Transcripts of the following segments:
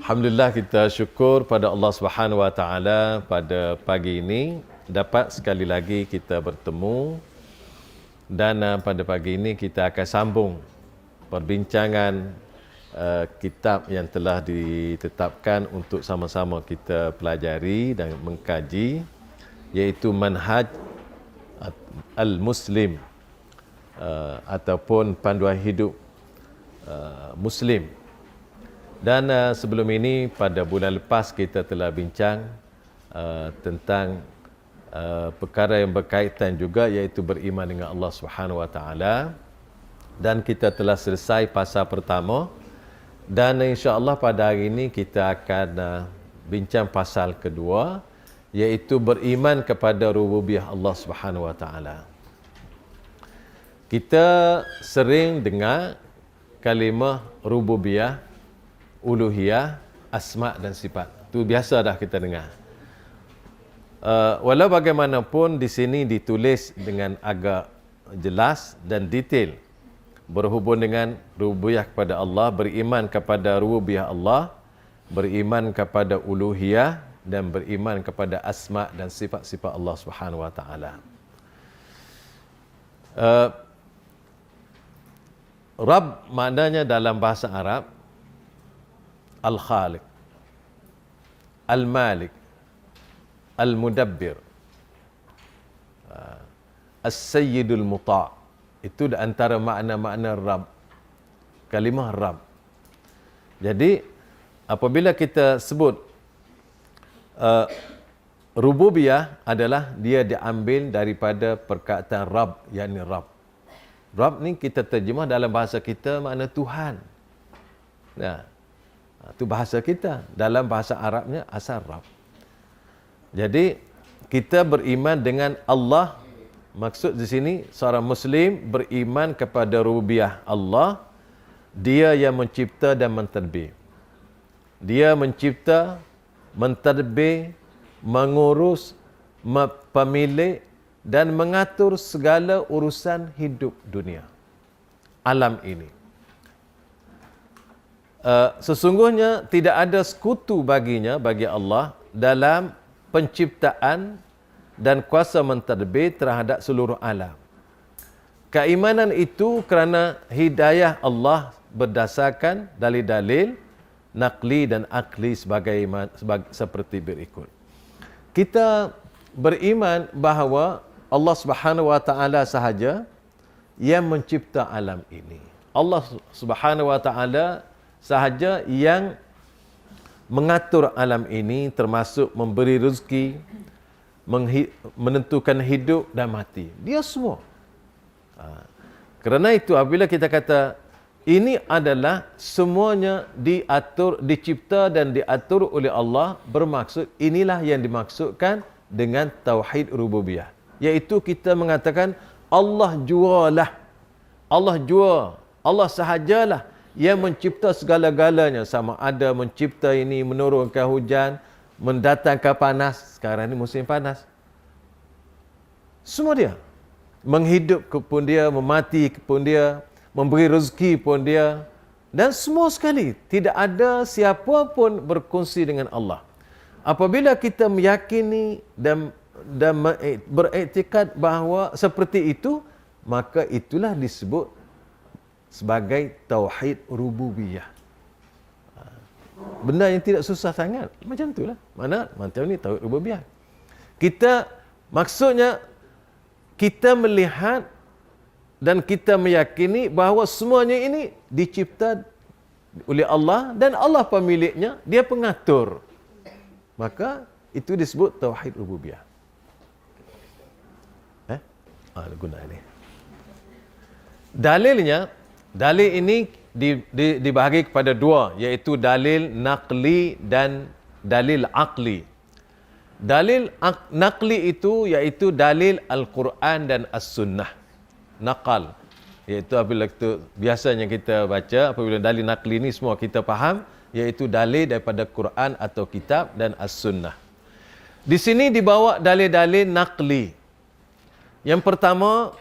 Alhamdulillah, kita syukur pada Allah Subhanahu Wa Taala pada pagi ini dapat sekali lagi kita bertemu, dan pada pagi ini kita akan sambung perbincangan kitab yang telah ditetapkan untuk sama-sama kita pelajari dan mengkaji, iaitu Manhaj Al-Muslim ataupun panduan hidup Muslim. Dan sebelum ini pada bulan lepas kita telah bincang tentang perkara yang berkaitan juga, iaitu beriman dengan Allah Subhanahu Wa Taala, dan kita telah selesai pasal pertama, dan insya-Allah pada hari ini kita akan bincang pasal kedua, iaitu beriman kepada rububiyah Allah Subhanahu Wa Taala. Kita sering dengar kalimah rububiyah, uluhiyah, asma' dan sifat. Itu biasa dah kita dengar. Walau bagaimanapun di sini ditulis dengan agak jelas dan detail berhubung dengan rububiyah kepada Allah, beriman kepada rububiyah Allah, beriman kepada uluhiyah, dan beriman kepada asma' dan sifat-sifat Allah Subhanahu Wa Taala. Rabb maknanya dalam bahasa Arab Al-Khaliq, Al-Malik, Al-Mudabbir, As-Sayyidul Muta'. Itu di antara makna-makna Rabb, kalimah Rabb. Jadi apabila kita sebut rububiyah, adalah dia diambil daripada perkataan Rabb, yakni Rabb. Rabb ni kita terjemah dalam bahasa kita makna Tuhan. Nah, itu bahasa kita. Dalam bahasa Arabnya asal Rabb. Jadi kita beriman dengan Allah. Maksud di sini seorang Muslim beriman kepada rububiyah Allah. Dia yang mencipta dan mentadbir. Dia mencipta, mentadbir, mengurus, pemilik dan mengatur segala urusan hidup dunia, alam ini. Sesungguhnya tidak ada sekutu baginya, bagi Allah, dalam penciptaan dan kuasa mentadbir terhadap seluruh alam. Keimanan itu kerana hidayah Allah berdasarkan dalil-dalil naqli dan akli seperti berikut. Kita beriman bahawa Allah Subhanahu Wa Taala sahaja yang mencipta alam ini. Allah Subhanahu Wa Taala sahaja yang mengatur alam ini, termasuk memberi rezeki, menentukan hidup dan mati. Dia semua. Kerana itu apabila kita kata ini adalah semuanya diatur, dicipta dan diatur oleh Allah, bermaksud inilah yang dimaksudkan dengan tauhid rububiyah. Iaitu kita mengatakan Allah jualah. Allah jua. Allah sahajalah yang mencipta segala-galanya, sama ada mencipta ini, menurunkan hujan, mendatangkan panas. Sekarang ini musim panas. Semua dia. Menghidup pun dia, memati pun dia, memberi rezeki pun dia. Dan semua sekali. Tidak ada siapa pun berkongsi dengan Allah. Apabila kita meyakini dan beriktikad bahawa seperti itu, maka itulah disebut sebagai tauhid rububiyah. Benda yang tidak susah sangat. Macam itulah. Mana? Macam ni tauhid rububiyah. Maksudnya kita melihat dan kita meyakini bahawa semuanya ini dicipta oleh Allah dan Allah pemiliknya, dia pengatur. Maka itu disebut tauhid rububiyah. Guna ini. Dalil ini dibahagi kepada dua, iaitu dalil naqli dan dalil aqli. Dalil naqli itu iaitu dalil Al-Quran dan As-Sunnah. Naqal, iaitu apabila biasanya kita baca, apabila dalil naqli ini semua kita faham, iaitu dalil daripada Quran atau kitab dan As-Sunnah. Di sini dibawa dalil-dalil naqli. Yang pertama,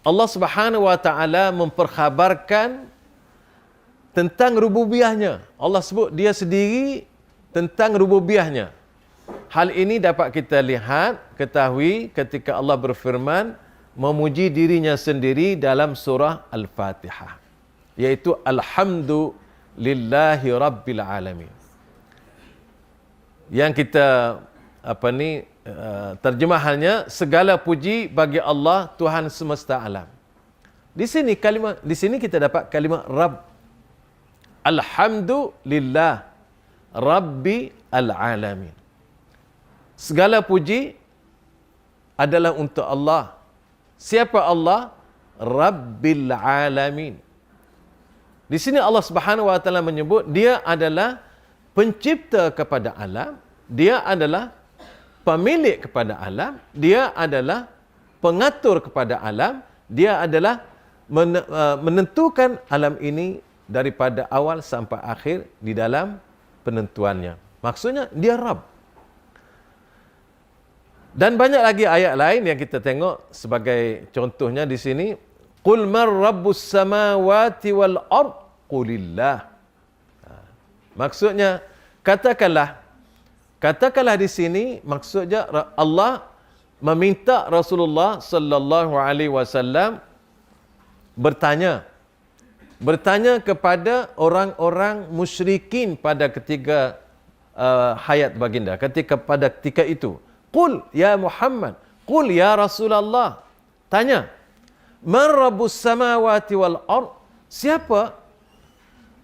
Allah Subhanahu Wa Taala memperkhabarkan tentang rububiyahnya. Allah sebut dia sendiri tentang rububiyahnya. Hal ini dapat kita lihat, ketahui ketika Allah berfirman memuji dirinya sendiri dalam surah Al-Fatihah, iaitu Alhamdulillahi Rabbil Alamin. Yang kita terjemahannya, segala puji bagi Allah Tuhan semesta alam. Di sini kita dapat kalimat Rabb. Alhamdulillah Rabbi al-Alamin. Segala puji adalah untuk Allah. Siapa Allah? Rabbil Alamin. Di sini Allah Subhanahu wa taala menyebut dia adalah pencipta kepada alam, dia adalah pemilik kepada alam, dia adalah pengatur kepada alam, dia adalah menentukan alam ini daripada awal sampai akhir di dalam penentuannya. Maksudnya dia Rabb. Dan banyak lagi ayat lain yang kita tengok sebagai contohnya di sini. Qul man rabbus samawati wal ard qulillah. Maksudnya katakanlah di sini, maksudnya Allah meminta Rasulullah sallallahu alaihi wasallam bertanya kepada orang-orang musyrikin pada ketika hayat baginda, pada ketika itu. Qul ya Muhammad, qul ya Rasulullah. Tanya, man rabbus samawati wal ard? Siapa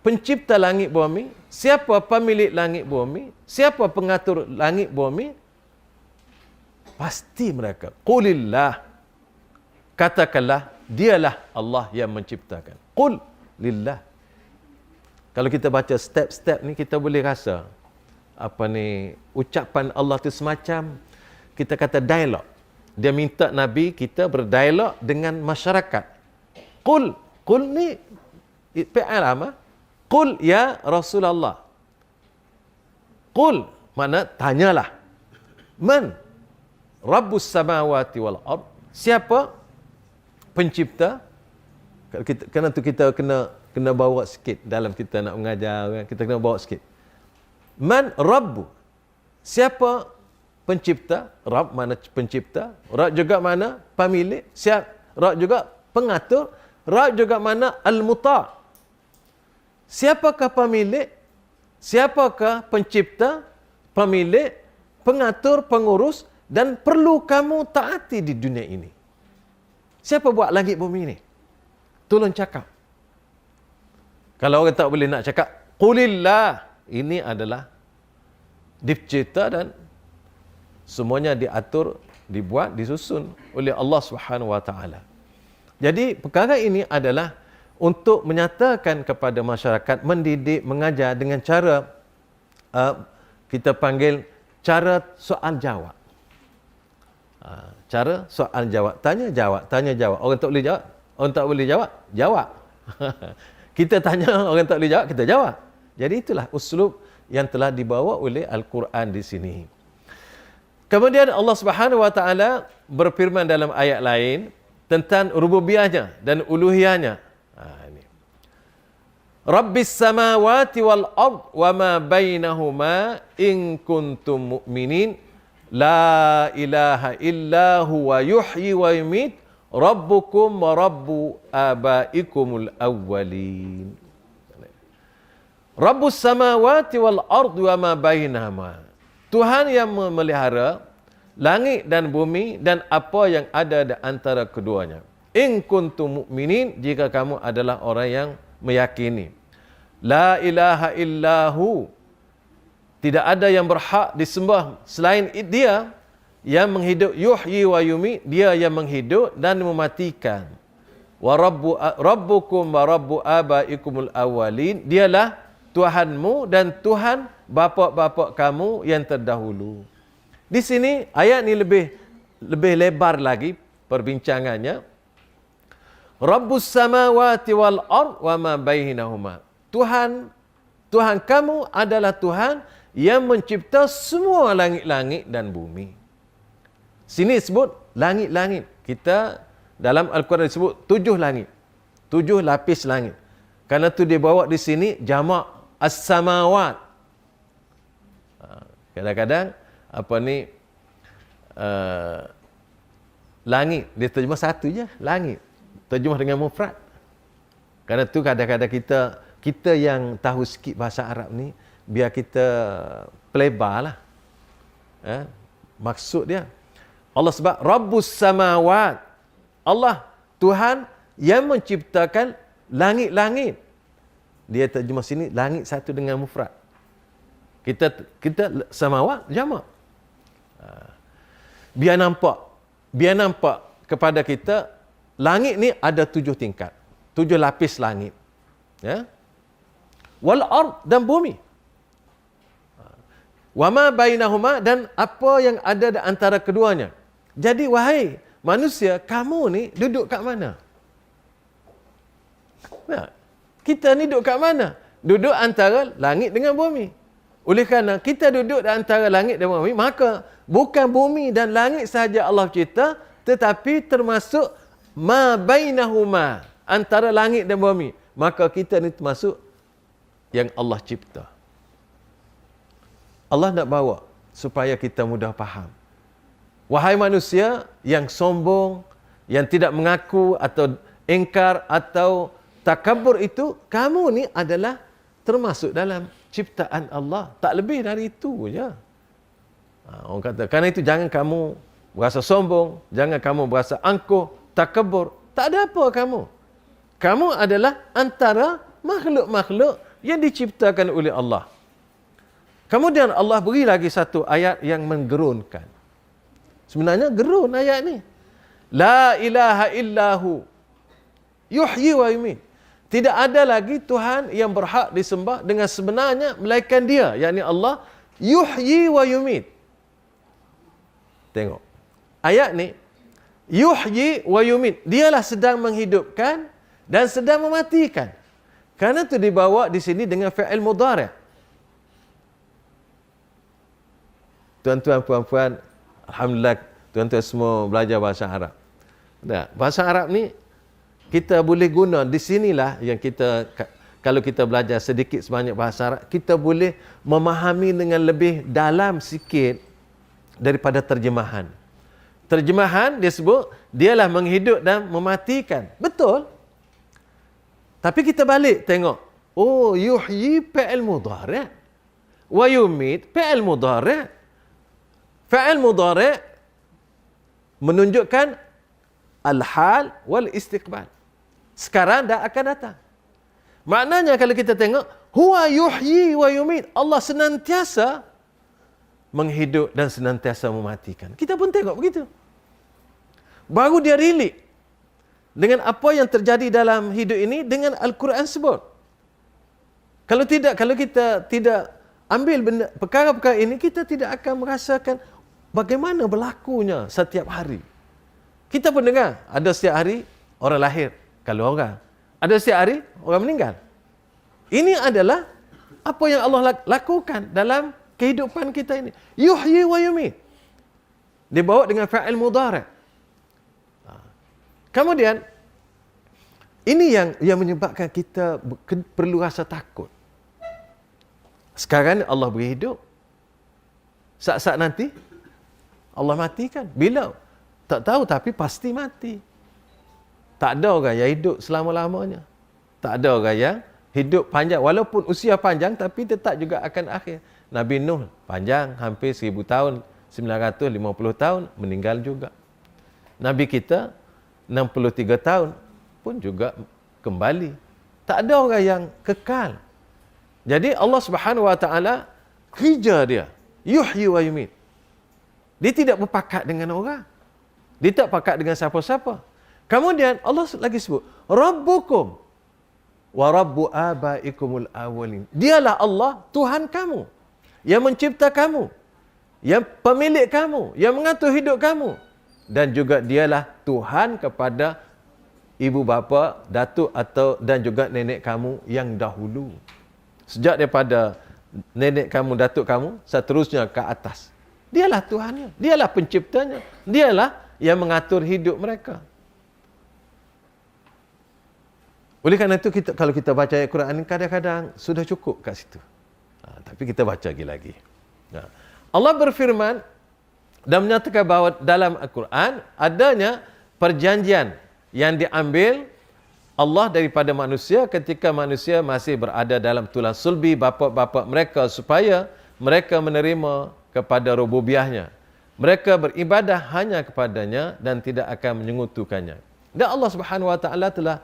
pencipta langit bumi? Siapa pemilik langit bumi? Siapa pengatur langit bumi? Pasti mereka. Qulillah. Katakanlah, dialah Allah yang menciptakan. Qul lillah. Kalau kita baca step-step ni, kita boleh rasa ucapan Allah tu semacam kita kata dialog. Dia minta Nabi kita berdialog dengan masyarakat. Qul ni fi'il apa? Qul ya Rasulullah. Qul mana tanyalah. Man rabbus samawati wal ard? Siapa pencipta? Kita kena bawa sikit dalam kita nak mengajar, kita kena bawa sikit. Man rabbu? Siapa pencipta? Rabb mana pencipta? Rabb juga mana pemilik? Rabb juga pengatur? Rabb juga mana al-muta'? Siapakah pemilik? Siapakah pencipta, pemilik, pengatur, pengurus, dan perlu kamu taati di dunia ini? Siapa buat langit bumi ini? Tolong cakap. Kalau orang tak boleh nak cakap, qulillah. Ini adalah dicipta dan semuanya diatur, dibuat, disusun oleh Allah Subhanahu wa taala. Jadi perkara ini adalah untuk menyatakan kepada masyarakat, mendidik, mengajar dengan cara kita panggil cara soal jawab. Cara soal jawab, tanya jawab. Orang tak boleh jawab, jawab. Kita tanya, orang tak boleh jawab, kita jawab. Jadi itulah uslub yang telah dibawa oleh Al-Quran di sini. Kemudian Allah Subhanahu wa taala berfirman dalam ayat lain tentang rububiyahnya dan uluhiyahnya. Rabbis samawati wal ard wa ma bainahuma in kuntum mu'minin la ilaha illa huwa yuhyi wa yumit rabbukum wa rabbu abaikumul awwalin. Rabbus samawati wal ard wa ma bainahuma. Tuhan yang memelihara langit dan bumi dan apa yang ada di antara keduanya. In kuntum mu'minin, jika kamu adalah orang yang meyakini. La ilaha illahu. Tidak ada yang berhak disembah selain dia yang menghidup, yuhyi wa yumi, dia yang menghidup dan mematikan. Wa rabbukum wa rabbu abaikumul awwalin, dialah Tuhanmu dan Tuhan bapa-bapa kamu yang terdahulu. Di sini ayat ni lebih lebar lagi perbincangannya. Rabbus samawati wal ard wa ma bainahuma. Tuhan kamu adalah Tuhan yang mencipta semua langit-langit dan bumi. Sini sebut langit-langit. Kita dalam Al-Quran disebut 7 langit. 7 lapis langit. Karena tu dia bawa di sini jamak as-samawat. Kadang-kadang apa ni langit dia terjemah satu je, langit. Terjemah dengan mufrad. Karena tu kadang-kadang kita yang tahu sikit bahasa Arab ni, biar kita pelebar lah. Maksud dia Allah sebab Rabbus samawat, Allah Tuhan yang menciptakan langit-langit. Dia terjemah sini langit satu dengan mufrad. Kita samawat jamak. Biar nampak kepada kita langit ni ada 7 tingkat, 7 lapis langit. Ya. Wal ard, dan bumi. Wa ma bainahuma, dan apa yang ada di antara keduanya. Jadi wahai manusia, kamu ni duduk kat mana? Nah, kita ni duduk kat mana? Duduk antara langit dengan bumi. Oleh kerana kita duduk di antara langit dan bumi, maka bukan bumi dan langit sahaja Allah cipta, tetapi termasuk ma bainahuma, antara langit dan bumi. Maka kita ni termasuk yang Allah cipta. Allah nak bawa supaya kita mudah faham. Wahai manusia yang sombong, yang tidak mengaku atau ingkar atau takabur itu, kamu ni adalah termasuk dalam ciptaan Allah. Tak lebih dari itu je. Orang kata, kerana itu jangan kamu berasa sombong, jangan kamu berasa angkuh, takabur. Tak ada apa kamu. Kamu adalah antara makhluk-makhluk yang diciptakan oleh Allah. Kemudian Allah beri lagi satu ayat yang menggerunkan. Sebenarnya gerun ayat ni. La ilaha illahu yuhyi wa yumiit. Tidak ada lagi Tuhan yang berhak disembah dengan sebenarnya melainkan Dia, yakni Allah, yuhyi wa yumiit. Tengok. Ayat ni, yuhyi wa yumiit. Dialah sedang menghidupkan dan sedang mematikan. Kerana itu dibawa di sini dengan fi'il mudhari'. Tuan-tuan, puan-puan, alhamdulillah tuan-tuan semua belajar bahasa Arab. Nah, bahasa Arab ni kita boleh guna di sinilah yang kita, kalau kita belajar sedikit sebanyak bahasa Arab, kita boleh memahami dengan lebih dalam sikit daripada terjemahan. Terjemahan dia sebut dialah menghidup dan mematikan. Betul. Tapi kita balik tengok. Oh, yuhyi fi'il mudhari'. Wa yumiit fi'il mudhari'. Fa'il mudhari' menunjukkan al-hal wal istiqbal. Sekarang dan akan datang. Maknanya kalau kita tengok, huwa yuhyi wa yumiit. Allah senantiasa menghidup dan senantiasa mematikan. Kita pun tengok begitu. Baru dia relate dengan apa yang terjadi dalam hidup ini dengan Al-Quran sebut. Kalau kita tidak ambil benda, perkara-perkara ini, kita tidak akan merasakan bagaimana berlakunya setiap hari. Kita pun dengar, ada setiap hari orang lahir, kalau orang. Ada setiap hari orang meninggal. Ini adalah apa yang Allah lakukan dalam kehidupan kita ini. Yuhyi wa yumiit. Dibawa dengan fa'il mudhari'. Kemudian, ini yang menyebabkan kita perlu rasa takut. Sekarang Allah beri hidup. Saat-saat nanti Allah matikan. Bila? Tak tahu, tapi pasti mati. Tak ada orang yang hidup selama-lamanya. Tak ada orang yang hidup panjang. Walaupun usia panjang, tapi tetap juga akan akhir. Nabi Nuh panjang, hampir 1000 tahun, 950 tahun, meninggal juga. Nabi kita 63 tahun pun juga kembali. Tak ada orang yang kekal. Jadi Allah Subhanahu Wa Taala kerja dia, yuhyi wa yumiit. Dia tidak berpakat dengan orang. Dia tak pakat dengan siapa-siapa. Kemudian Allah lagi sebut, Rabbukum wa Rabbu abaikumul awwalin. Dialah Allah, Tuhan kamu, yang mencipta kamu, yang pemilik kamu, yang mengatur hidup kamu. Dan juga dialah Tuhan kepada ibu bapa, datuk dan juga nenek kamu yang dahulu. Sejak daripada nenek kamu, datuk kamu, seterusnya ke atas. Dialah Tuhannya. Dialah penciptanya. Dialah yang mengatur hidup mereka. Oleh kerana itu, kalau kita baca ayat Quran ini, kadang-kadang sudah cukup kat situ. Tapi kita baca lagi. Allah berfirman dan menyatakan bahawa dalam Al-Quran adanya perjanjian yang diambil Allah daripada manusia ketika manusia masih berada dalam tulang sulbi bapa-bapa mereka, supaya mereka menerima kepada rububiyahnya. Mereka beribadah hanya kepadanya dan tidak akan menyekutukannya. Dan Allah Subhanahu Wa Taala telah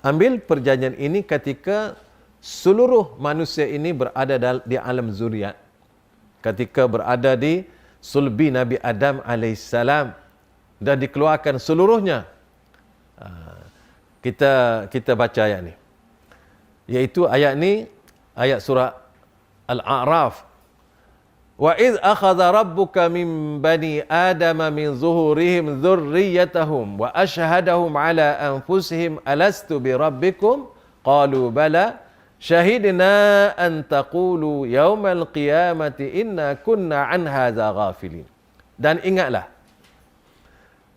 ambil perjanjian ini ketika seluruh manusia ini berada di alam zuriat. Ketika berada di sulbi Nabi Adam alaihissalam dan dikeluarkan seluruhnya. Kita baca ayat ni. Iaitu ayat ni, ayat surah Al-A'raf. Wa idh akhadha rabbuka min bani Adama min zuhurihim dhurriyyatahum wa ashhadahum ala anfusihim alastu bi rabbikum qalu bala syahidna an taqulu yaumal qiyamati inna kunna an hadza ghafilin. Dan ingatlah,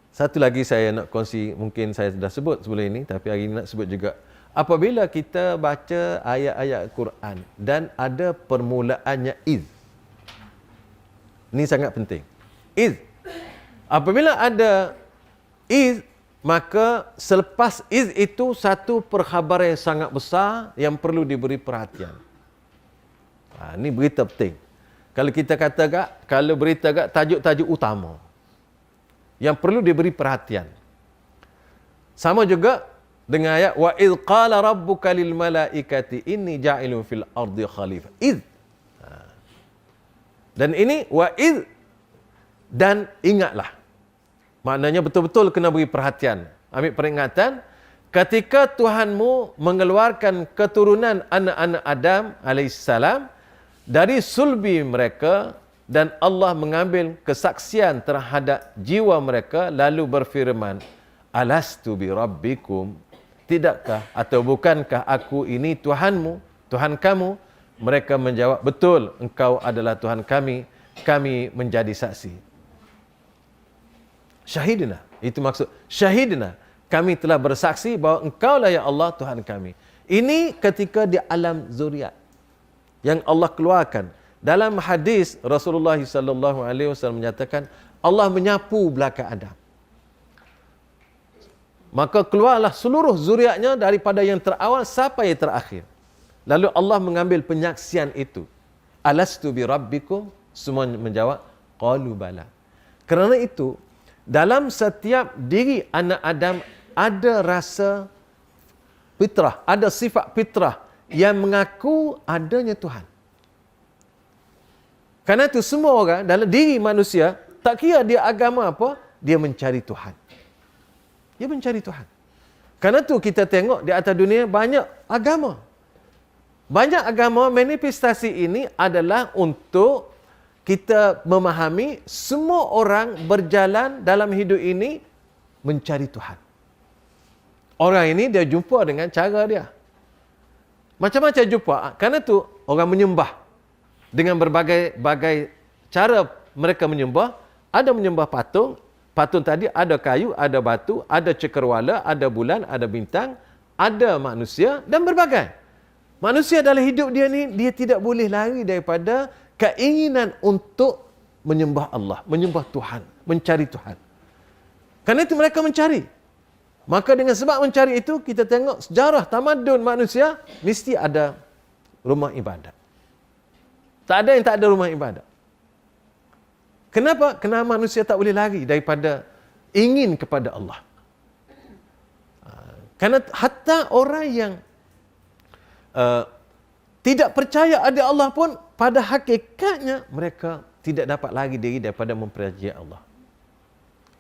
satu lagi saya nak kongsi, mungkin saya sudah sebut sebelum ini, tapi hari ini nak sebut juga. Apabila kita baca ayat-ayat Quran dan ada permulaannya iz, ini sangat penting. Iz. Apabila ada iz, maka selepas iz itu satu perkhabaran yang sangat besar yang perlu diberi perhatian. Ini berita penting. Kalau kita kata kalau berita tajuk-tajuk utama yang perlu diberi perhatian. Sama juga dengan ayat wa idz qala rabbuka lil malaikati inni ja'ilun fil ardi khalifah. Iz. Dan ini wa iz, dan ingatlah. Maknanya betul-betul kena beri perhatian. Ambil peringatan. Ketika Tuhanmu mengeluarkan keturunan anak-anak Adam alaihissalam dari sulbi mereka, dan Allah mengambil kesaksian terhadap jiwa mereka, lalu berfirman, alastu bi rabbikum, tidakkah atau bukankah aku ini Tuhanmu, Tuhan kamu? Mereka menjawab, betul, engkau adalah Tuhan kami menjadi saksi. Syahidna, itu maksud syahidna, kami telah bersaksi bahawa engkaulah ya Allah Tuhan kami. Ini ketika di alam zuriat yang Allah keluarkan. Dalam hadis Rasulullah SAW menyatakan Allah menyapu belakang Adam. Maka keluarlah seluruh zuriatnya daripada yang terawal sampai yang terakhir. Lalu Allah mengambil penyaksian itu. Alastu bi rabbikum? Semua menjawab, qalu bala. Kerana itu, dalam setiap diri anak Adam ada rasa fitrah, ada sifat fitrah yang mengaku adanya Tuhan. Kerana itu semua orang dalam diri manusia, tak kira dia agama apa, dia mencari Tuhan. Dia mencari Tuhan. Kerana itu kita tengok di atas dunia banyak agama. Banyak agama, manifestasi ini adalah untuk kita memahami semua orang berjalan dalam hidup ini mencari Tuhan. Orang ini dia jumpa dengan cara dia. Macam-macam jumpa. Kerana itu orang menyembah dengan berbagai cara mereka menyembah. Ada menyembah patung. Patung tadi ada kayu, ada batu, ada cakrawala, ada bulan, ada bintang, ada manusia dan berbagai. Manusia dalam hidup dia ni, dia tidak boleh lari daripada keinginan untuk menyembah Allah, menyembah Tuhan, mencari Tuhan. Kerana itu mereka mencari. Maka dengan sebab mencari itu, kita tengok sejarah tamadun manusia, mesti ada rumah ibadat. Tak ada yang tak ada rumah ibadat. Kenapa? Kerana manusia tak boleh lari daripada ingin kepada Allah. Kerana hatta orang yang tidak percaya ada Allah pun, pada hakikatnya mereka tidak dapat lagi diri daripada mempercayai Allah.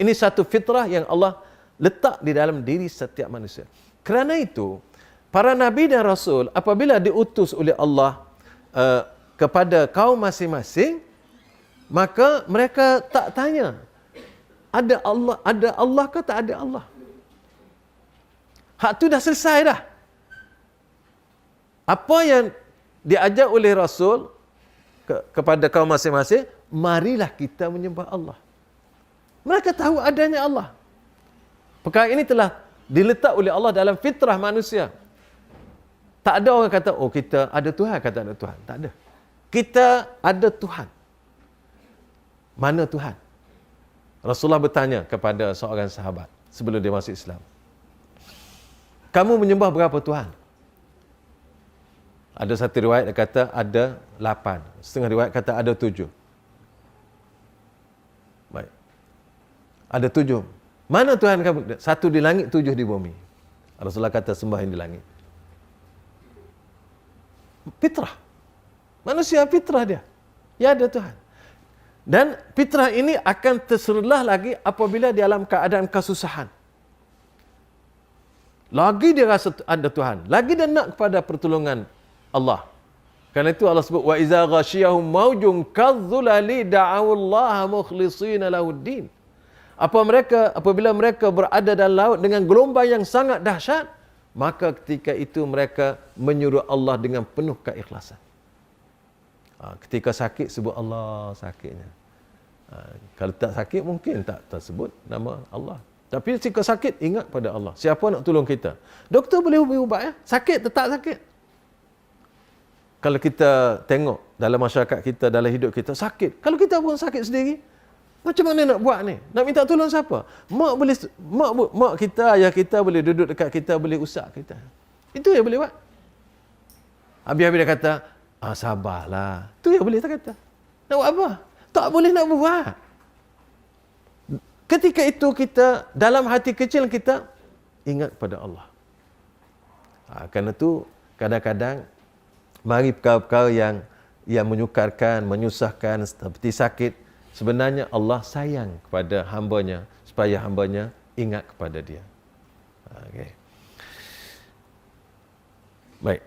Ini satu fitrah yang Allah letak di dalam diri setiap manusia. Kerana itu, para Nabi dan Rasul apabila diutus oleh Allah kepada kaum masing-masing, maka mereka tak tanya, ada Allah ke tak ada Allah? Hak tu dah selesai dah. Apa yang diajar oleh Rasul kepada kaum masing-masing, marilah kita menyembah Allah. Mereka tahu adanya Allah. Perkara ini telah diletak oleh Allah dalam fitrah manusia. Tak ada orang kata, oh kita ada Tuhan, kata ada Tuhan. Tak ada. Kita ada Tuhan. Mana Tuhan? Rasulullah bertanya kepada seorang sahabat sebelum dia masuk Islam. Kamu menyembah berapa Tuhan? Ada satu riwayat yang kata ada 8. Setengah riwayat kata ada 7. Baik. Ada 7. Mana Tuhan kamu? 1 di langit, 7 di bumi. Rasulullah kata sembah yang di langit. Fitrah. Manusia fitrah dia. Ya ada Tuhan. Dan fitrah ini akan terserlah lagi apabila di dalam keadaan kesusahan. Lagi dia rasa ada Tuhan. Lagi dia nak kepada pertolongan Allah. Karena itu Allah sebut, wa iza ghasyiyahum maujun kadzulali da'awullaha mukhlishina lahuddin. Apabila mereka berada dalam laut dengan gelombang yang sangat dahsyat, maka ketika itu mereka menyuruh Allah dengan penuh keikhlasan. Ketika sakit, sebut Allah sakitnya. Kalau tak sakit, mungkin tak tersebut nama Allah. Tapi jika sakit, ingat pada Allah. Siapa nak tolong kita? Doktor boleh beri ubat ya? Sakit tetap sakit. Kalau kita tengok dalam masyarakat kita, dalam hidup kita, sakit. Kalau kita pun sakit sendiri, macam mana nak buat ni? Nak minta tolong siapa? Mak kita, ayah kita boleh duduk dekat kita, boleh usap kita. Itu yang boleh buat. Habis-habis dia kata, sabarlah. Itu yang boleh tak kata. Nak buat apa? Tak boleh nak buat. Ketika itu kita, dalam hati kecil kita, ingat pada Allah. Kerana itu, kadang-kadang, mari perkara-perkara yang menyukarkan, menyusahkan, seperti sakit, sebenarnya Allah sayang kepada hamba-Nya supaya hamba-Nya ingat kepada Dia. Okay. Baik.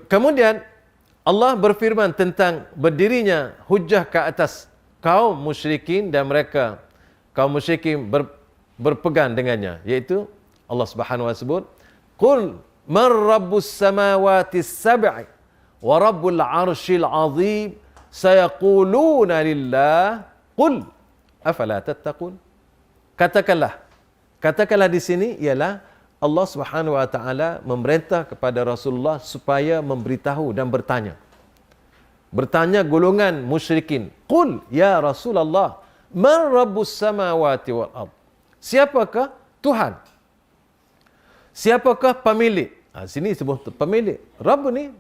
Kemudian Allah berfirman tentang berdirinya hujah ke atas kaum musyrikin dan mereka kaum musyrikin berpegang dengannya, iaitu Allah Subhanahu wa taala sebut, "Qul man rabbus samawati sab'i wa rabbul 'arsyil 'azim." Sayaquluna lillah qul afala tattaqun. Katakanlah di sini ialah Allah Subhanahu wa taala memerintah kepada Rasulullah supaya memberitahu dan bertanya. Bertanya golongan musyrikin, qul ya Rasulullah, man rabbus samawati wal ard? Siapakah Tuhan? Siapakah pemilik? Sini sebut pemilik. Rabb ni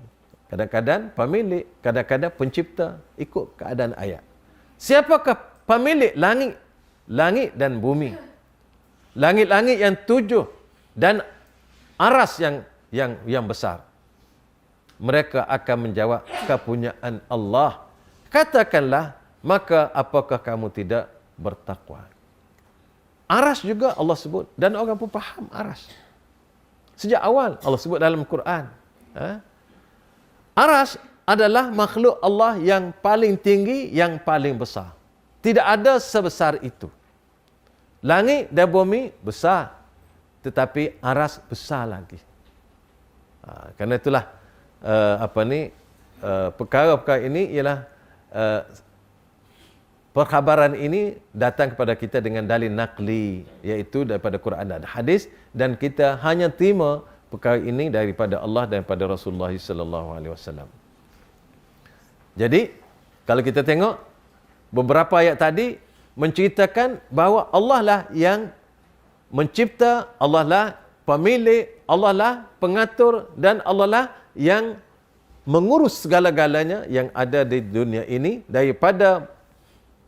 kadang-kadang pemilik, kadang-kadang pencipta, ikut keadaan ayat. Siapakah pemilik langit dan bumi? Langit-langit yang 7 dan aras yang besar. Mereka akan menjawab, kepunyaan Allah. Katakanlah, maka apakah kamu tidak bertakwa? Aras juga Allah sebut, dan orang pun faham aras. Sejak awal Allah sebut dalam Quran. Aras adalah makhluk Allah yang paling tinggi, yang paling besar. Tidak ada sebesar itu. Langit dan bumi besar, tetapi aras besar lagi. Karena itulah perkara-perkara ini ialah perkhabaran ini datang kepada kita dengan dalil naqli, iaitu daripada Quran dan hadis, dan kita hanya terima perkara ini daripada Allah dan daripada Rasulullah sallallahu alaihi wasallam. Jadi, kalau kita tengok beberapa ayat tadi menceritakan bahawa Allah lah yang mencipta, Allah lah pemilik, Allah lah pengatur, dan Allah lah yang mengurus segala-galanya yang ada di dunia ini, daripada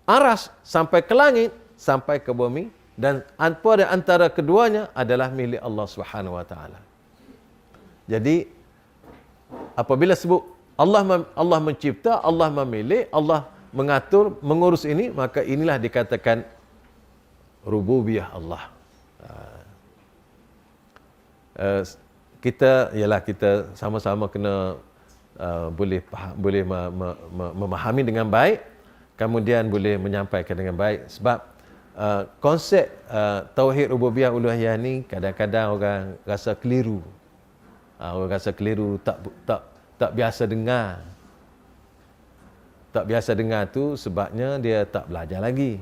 aras sampai ke langit sampai ke bumi, dan antara keduanya adalah milik Allah Subhanahu wa taala. Jadi apabila sebut Allah mencipta, Allah memilih, Allah mengatur, mengurus ini, maka inilah dikatakan rububiyah Allah. Kita sama-sama kena boleh memahami dengan baik, kemudian boleh menyampaikan dengan baik, sebab konsep tauhid rububiyah uluhiyah ni kadang-kadang orang rasa keliru. Orang rasa keliru, tak biasa dengar. Tak biasa dengar tu sebabnya dia tak belajar lagi.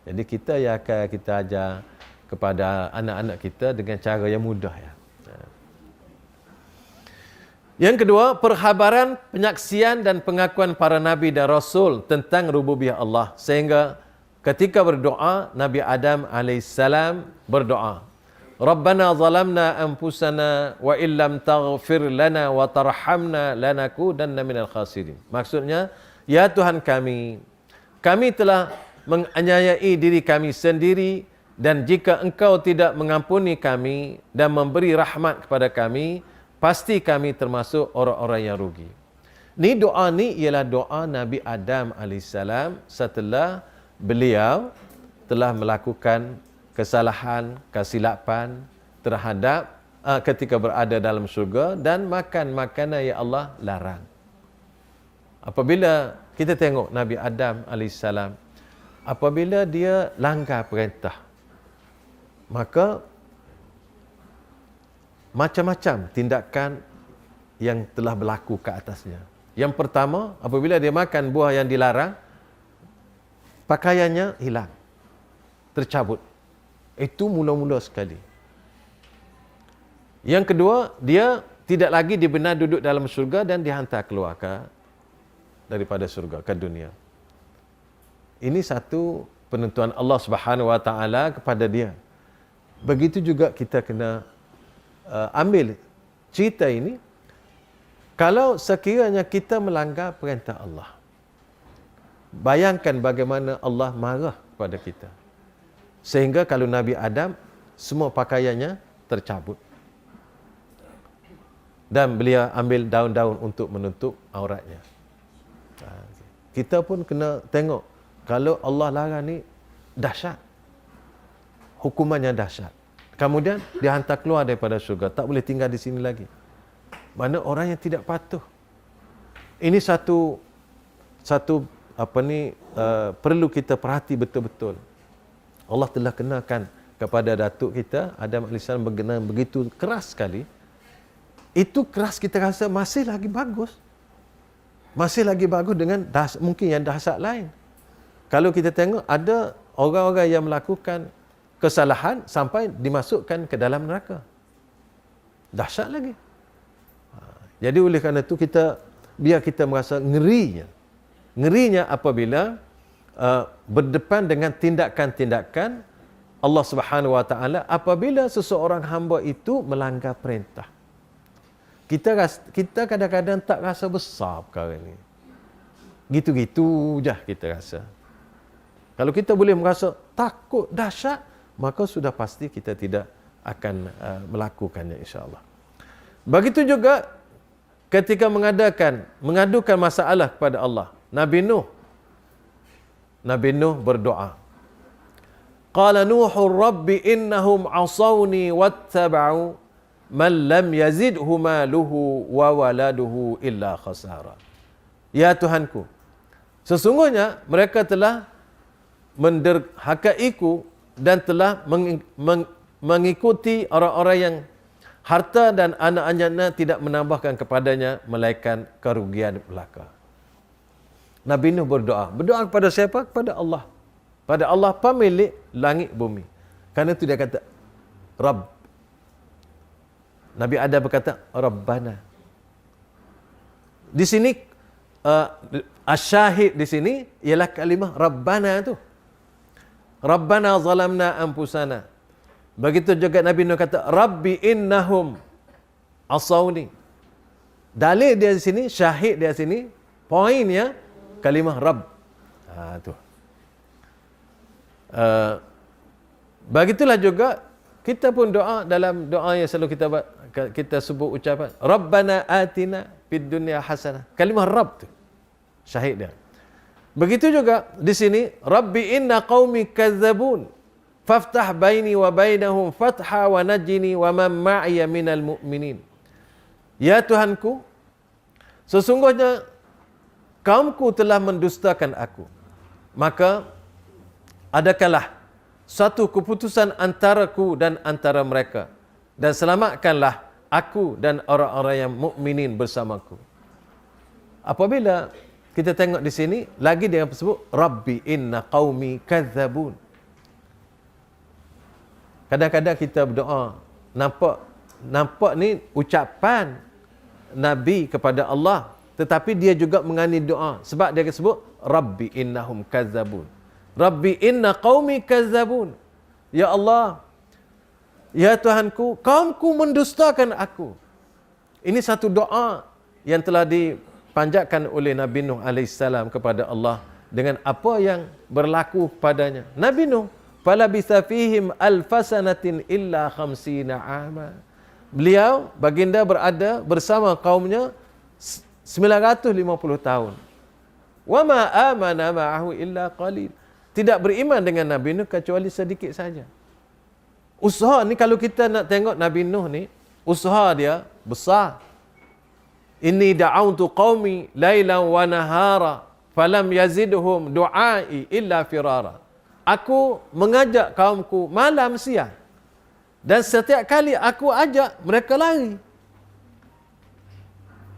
Jadi kita yang akan kita ajar kepada anak-anak kita dengan cara yang mudah ya. Yang kedua, perkhabaran, penyaksian dan pengakuan para nabi dan rasul tentang rububiyah Allah. Sehingga ketika berdoa, Nabi Adam alaihissalam berdoa, Rabbana zalamna anfusana wa illam taghfir lana wa tarhamna lanakudanna minal khasirin. Maksudnya, ya Tuhan kami telah menganiayai diri kami sendiri, dan jika Engkau tidak mengampuni kami dan memberi rahmat kepada kami, pasti kami termasuk orang-orang yang rugi. Ni doa ni ialah doa Nabi Adam alaihissalam setelah beliau telah melakukan kesalahan, kesilapan terhadap ketika berada dalam syurga dan makan makanan yang Allah larang. Apabila kita tengok Nabi Adam alaihissalam, apabila dia langgar perintah, maka macam-macam tindakan yang telah berlaku ke atasnya. Yang pertama, apabila dia makan buah yang dilarang, pakaiannya hilang, tercabut. Itu mula-mula sekali. Yang kedua, dia tidak lagi dibenar duduk dalam syurga dan dihantar keluar daripada syurga ke dunia. Ini satu penentuan Allah Subhanahu Wa Taala kepada dia. Begitu juga kita kena ambil cerita ini. Kalau sekiranya kita melanggar perintah Allah, bayangkan bagaimana Allah marah kepada kita. Sehingga kalau Nabi Adam, semua pakaiannya tercabut. Dan beliau ambil daun-daun untuk menutup auratnya. Kita pun kena tengok, kalau Allah larang ni dahsyat. Hukumannya dahsyat. Kemudian dihantar keluar daripada syurga, tak boleh tinggal di sini lagi. Mana orang yang tidak patuh. Ini satu perlu kita perhati betul-betul. Allah telah kenakan kepada datuk kita Adam AS begitu keras sekali. Itu keras kita rasa masih lagi bagus. Masih lagi bagus dengan mungkin yang dahsyat lain. Kalau kita tengok ada orang-orang yang melakukan kesalahan sampai dimasukkan ke dalam neraka. Dahsyat lagi. Jadi oleh kerana itu biar kita merasa ngerinya. Ngerinya apabila berdepan dengan tindakan-tindakan Allah Subhanahu Wa Taala apabila seseorang hamba itu melanggar perintah. Kita kadang-kadang tak rasa besar perkara ini. Gitu-gitu je kita rasa. Kalau kita boleh merasa takut, dahsyat, maka sudah pasti kita tidak akan melakukannya insya-Allah. Begitu juga ketika mengadukan masalah kepada Allah. Nabi Nuh berdoa. Qala Nuhur Rabbi innahum asawni wattaba'u man lam yazidhu maluhu wa waladuhu illa khasara. Ya Tuhanku, sesungguhnya mereka telah menderhakaiku dan telah mengikuti orang-orang yang harta dan anak-anaknya tidak menambahkan kepadanya melainkan kerugian belaka. Nabi Nuh berdoa. Berdoa kepada siapa? Kepada Allah. Pada Allah pemilik langit bumi. Karena itu dia kata Rabb. Nabi Adam berkata Rabbana. Di sini asyahid di sini ialah kalimah Rabbana tu. Rabbana zalamna anfusana. Begitu juga Nabi Nuh kata Rabbi innahum asawni. Dalil dia di sini, syahid dia di sini, poinnya kalimah Rabb. Tu. Begitulah juga kita pun doa dalam doa yang selalu kita sebut ucapan Rabbana atina fid dunya hasanah. Kalimah Rabb tu. Syahid dia. Begitu juga di sini Rabbi inna qaumi kadzabun faftah baini wa bainahum fatha wa najini wa man ma'iya minal mu'minin. Ya Tuhanku, sesungguhnya kaumku telah mendustakan aku. Maka adakanlah satu keputusan antaraku dan antara mereka, dan selamatkanlah aku dan orang-orang yang mukminin bersamaku. Apabila kita tengok di sini lagi dia sebut Rabbi inna qaumi kadzabun. Kadang-kadang kita berdoa, nampak ni ucapan Nabi kepada Allah, tetapi dia juga mengani doa. Sebab dia sebut, Rabbi innahum kazzabun. Rabbi inna qaumi kazzabun. Ya Allah, ya Tuhanku, kaumku mendustakan aku. Ini satu doa yang telah dipanjatkan oleh Nabi Nuh AS kepada Allah dengan apa yang berlaku padanya. Nabi Nuh, falabitha fihim alfasanatin illa khamsina ama. Beliau, baginda berada bersama kaumnya 950 tahun. Wa ma amana ma'ahu illa qalil. Tidak beriman dengan Nabi Nuh kecuali sedikit saja. Usaha ni, kalau kita nak tengok Nabi Nuh ni, usaha dia besar. Inni da'autu qaumi lailan wa nahara falam yazidhum du'ai illa firara. Aku mengajak kaumku malam siang, dan setiap kali aku ajak, mereka lari.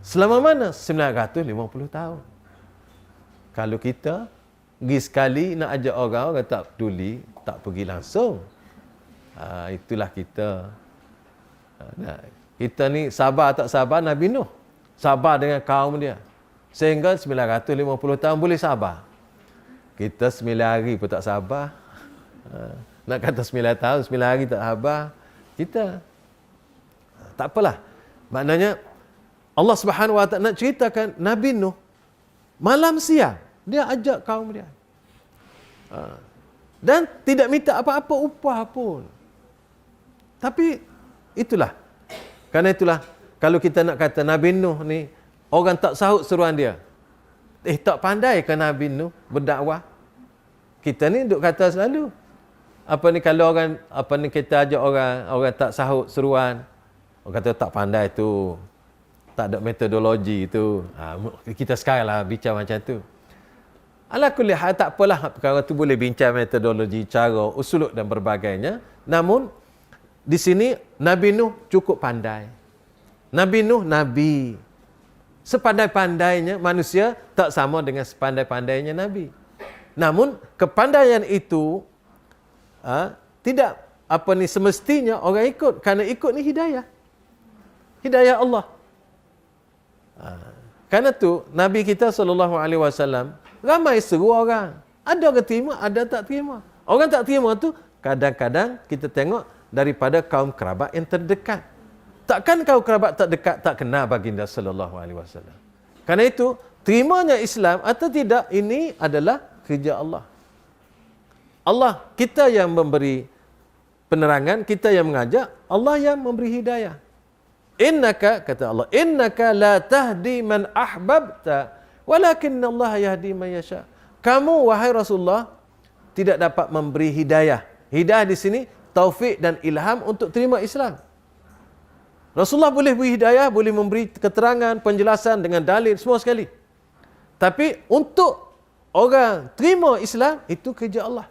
Selama mana? 950 tahun. Kalau kita pergi sekali nak ajak orang tak peduli, tak pergi langsung. Itulah kita. Kita ni sabar tak sabar Nabi Nuh. Sabar dengan kaum dia. Sehingga 950 tahun boleh sabar. Kita 9 hari pun tak sabar. Nak kata 9 tahun, 9 hari tak sabar. Kita tak apalah. Maknanya Allah Subhanahu Wa Taala nak ceritakan Nabi Nuh malam siang dia ajak kaum dia. Dan tidak minta apa-apa upah pun. Tapi itulah. Karena itulah kalau kita nak kata Nabi Nuh ni orang tak sahut seruan dia. Tak pandai ke Nabi Nuh berdakwah? Kita ni duk kata selalu. Apa ni kalau orang kita ajak orang tak sahut seruan. Orang kata tak pandai tu. Tak ada metodologi tu. Kita sekarang lah bincang macam tu. Ala kulli hal, tak apalah perkara tu, boleh bincang metodologi, cara, usuluk dan berbagainya. Namun di sini Nabi Nuh cukup pandai. Nabi Nuh nabi. Sepandai-pandainya manusia tak sama dengan sepandai-pandainya Nabi. Namun kepandaian itu tidak semestinya orang ikut. Kerana ikut ni hidayah. Hidayah Allah. Kerana tu Nabi kita SAW ramai seru orang. Ada orang terima, ada tak terima. Orang tak terima tu kadang-kadang kita tengok daripada kaum kerabat yang terdekat. Takkan kaum kerabat terdekat tak kenal baginda SAW. Kerana itu terimanya Islam atau tidak, ini adalah kerja Allah. Allah, kita yang memberi penerangan, kita yang mengajak, Allah yang memberi hidayah. Innaka, kata Allah, innaka la tahdi man ahbabta, walakinna Allah yahdi man yasha. Kamu, wahai Rasulullah, tidak dapat memberi hidayah. Hidayah di sini taufik dan ilham untuk terima Islam. Rasulullah boleh beri hidayah, boleh memberi keterangan, penjelasan dengan dalil, semua sekali. Tapi untuk orang terima Islam, itu kerja Allah.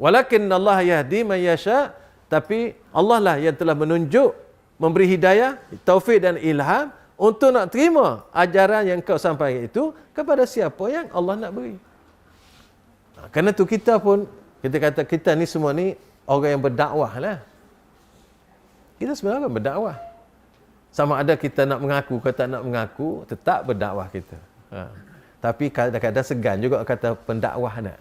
Walakinna Allah yahdi man yasha. Tapi Allah lah yang telah menunjuk, memberi hidayah, taufik dan ilham untuk nak terima ajaran yang kau sampaikan itu kepada siapa yang Allah nak beri. Kerana tu kita pun, kita kata kita ni semua ni orang yang berdakwah lah. Kita sebenarnya orang berdakwah. Sama ada kita nak mengaku ke tak nak mengaku, tetap berdakwah kita. Tapi kadang-kadang segan juga kata pendakwah nak.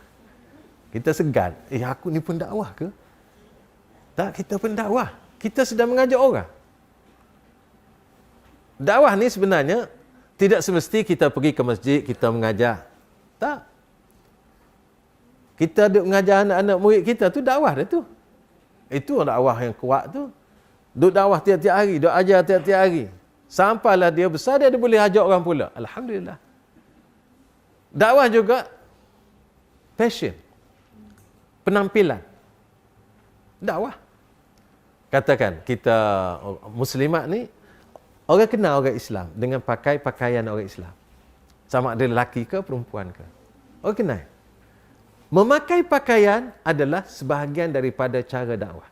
Kita segan, aku ni pendakwah ke? Tak, kita pendakwah. Kita sedang mengajak orang. Dakwah ni sebenarnya tidak semesti kita pergi ke masjid, kita mengajar. Tak. Kita duk mengajar anak-anak murid kita tu dakwah dah tu. Itu dakwah yang kuat tu. Duk dakwah tiap-tiap hari, duk ajar tiap-tiap hari. Sampailah dia besar, dia boleh ajak orang pula. Alhamdulillah. Dakwah juga passion. Penampilan. Dakwah. Katakan kita muslimat ni, orang kenal orang Islam dengan pakai pakaian orang Islam. Sama ada lelaki ke perempuan ke. Orang kenal. Memakai pakaian adalah sebahagian daripada cara dakwah.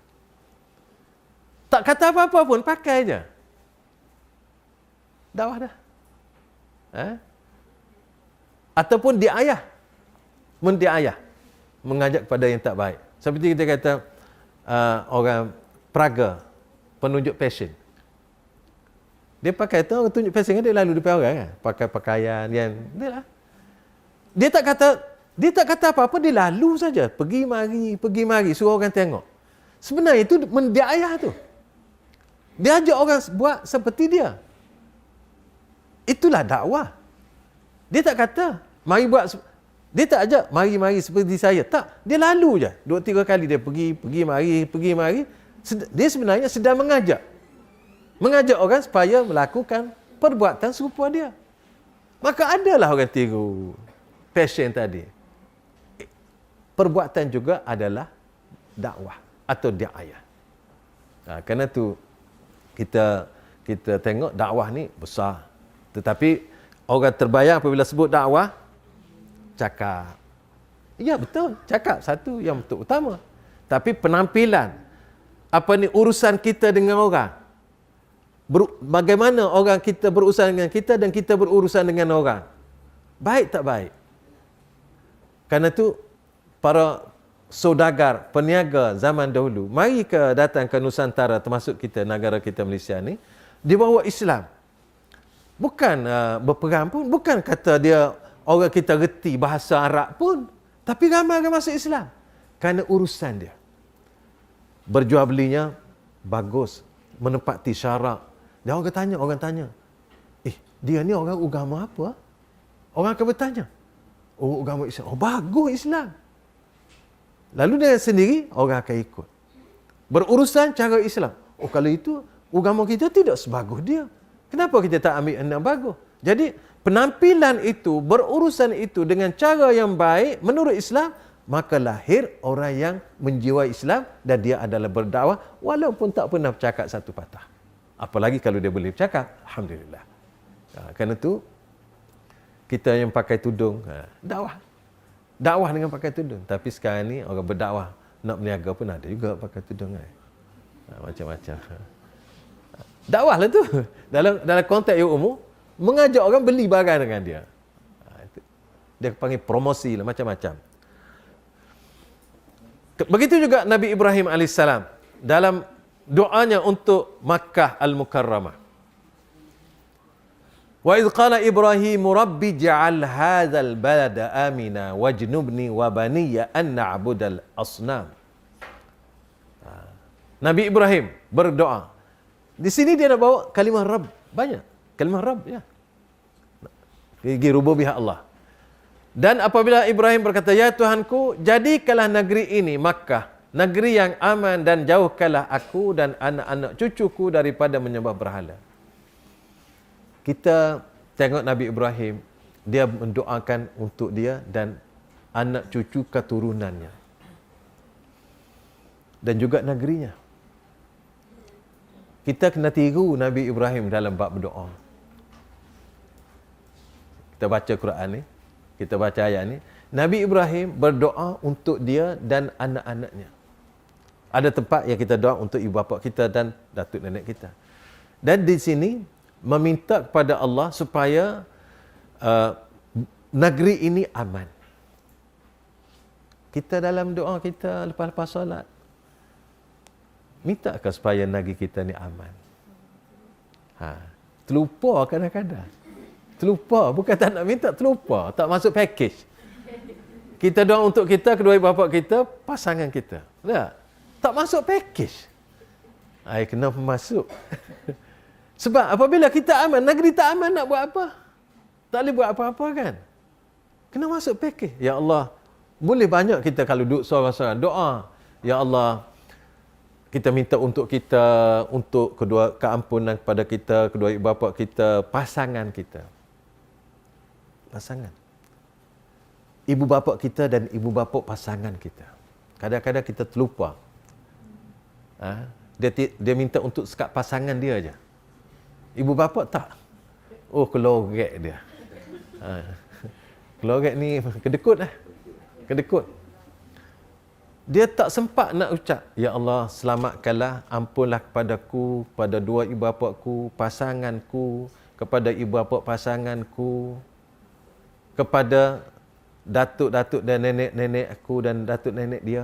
Tak kata apa-apa pun, pakai je. Dakwah dah. Ataupun diayah. Mendiayah. Mengajak kepada yang tak baik. Seperti kita kata, orang peraga, penunjuk fashion. Dia pakai tu, orang tunjuk fashion kan, dia lalu depan orang kan. Pakai pakaian yang dia lah. Dia tak kata apa-apa, dia lalu saja. Pergi mari, suruh orang tengok. Sebenarnya itu mendiayah tu. Dia ajak orang buat seperti dia. Itulah dakwah. Dia tak kata, mari buat. Dia tak ajak, mari seperti saya. Tak, dia lalu je. 2-3 kali dia pergi mari. Dia sebenarnya sedang mengajak orang supaya melakukan perbuatan serupa dia. Maka adalah orang tiru fashion tadi. Perbuatan juga adalah dakwah atau da'ayah. Kerana tu kita tengok dakwah ni besar. Tetapi orang terbayang apabila sebut dakwah, cakap. Ya betul, cakap satu yang betul utama. Tapi penampilan, urusan kita dengan orang. Bagaimana orang kita berurusan dengan kita dan kita berurusan dengan orang. Baik tak baik? Kerana tu para saudagar, peniaga zaman dahulu, mari datang ke Nusantara, termasuk kita, negara kita Malaysia ni, dia bawa Islam. Bukan berperang pun, bukan kata dia orang kita reti bahasa Arab pun, tapi ramai orang masuk Islam. Kerana urusan dia. Berjual belinya bagus, menepati syarat. Dan orang tanya, dia ni orang agama apa? Orang akan bertanya. Oh, agama Islam. Oh, bagus Islam. Lalu dia sendiri, orang akan ikut. Berurusan cara Islam. Oh, kalau itu, agama kita tidak sebagus dia. Kenapa kita tak ambil yang bagus? Jadi, penampilan itu, berurusan itu dengan cara yang baik menurut Islam, maka lahir orang yang menjiwai Islam dan dia adalah berdakwah walaupun tak pernah bercakap satu patah. Apalagi kalau dia boleh bercakap, alhamdulillah. Kerana itu kita yang pakai tudung, dakwah dengan pakai tudung. Tapi sekarang ni orang berdakwah nak berniaga pun ada juga pakai tudung kan. Macam-macam. Dakwah lah tu. Dalam konteks yang umum, mengajak orang beli barang dengan dia. Dia panggil promosi lah, macam-macam. Begitu juga Nabi Ibrahim AS dalam doanya untuk Makkah Al-Mukarramah. Wa idh qala Ibrahim rabbi ja'al hadzal balada amina wajnubni wa baniya an na'budal asnam. Nabi Ibrahim berdoa. Di sini dia nak bawa kalimah Rabb banyak. Kalimah Rabb ya. Bagi rububiyah Allah. Dan apabila Ibrahim berkata, ya Tuhanku, jadikanlah negeri ini Makkah, negeri yang aman dan jauhkanlah aku dan anak-anak cucuku daripada menyembah berhala. Kita tengok Nabi Ibrahim, dia mendoakan untuk dia dan anak cucu keturunannya. Dan juga negerinya. Kita kena tiru Nabi Ibrahim dalam bab berdoa. Kita baca Quran ni, kita baca ayat ni, Nabi Ibrahim berdoa untuk dia dan anak-anaknya. Ada tempat yang kita doa untuk ibu bapa kita dan datuk nenek kita. Dan di sini meminta kepada Allah supaya negeri ini aman. Kita dalam doa kita lepas-lepas solat, minta ke supaya negeri kita ni aman. Terlupa kadang-kadang. Terlupa, bukan tak nak minta, terlupa. Tak masuk package. Kita doa untuk kita, kedua ibu bapa kita, pasangan kita. Tak masuk package. Kenapa masuk? Sebab apabila kita aman, negeri tak aman nak buat apa? Tak boleh buat apa-apa kan? Kena masuk package. Ya Allah, boleh banyak kita kalau duduk seorang-seorang doa. Ya Allah, kita minta untuk kita, untuk kedua keampunan kepada kita, kedua ibu bapa kita, pasangan kita. Pasangan. Ibu bapa kita dan ibu bapa pasangan kita. Kadang-kadang kita terlupa. Dia minta untuk sekat pasangan dia aja. Ibu bapa tak. Oh, kelorek dia. Kelorek ni kedekut lah. Kedekut. Dia tak sempat nak ucap, ya Allah, selamatkanlah, ampunlah kepadaku, pada dua ibu bapaku, pasanganku, kepada ibu bapa pasanganku, kepada datuk-datuk dan nenek-nenek aku dan datuk nenek dia.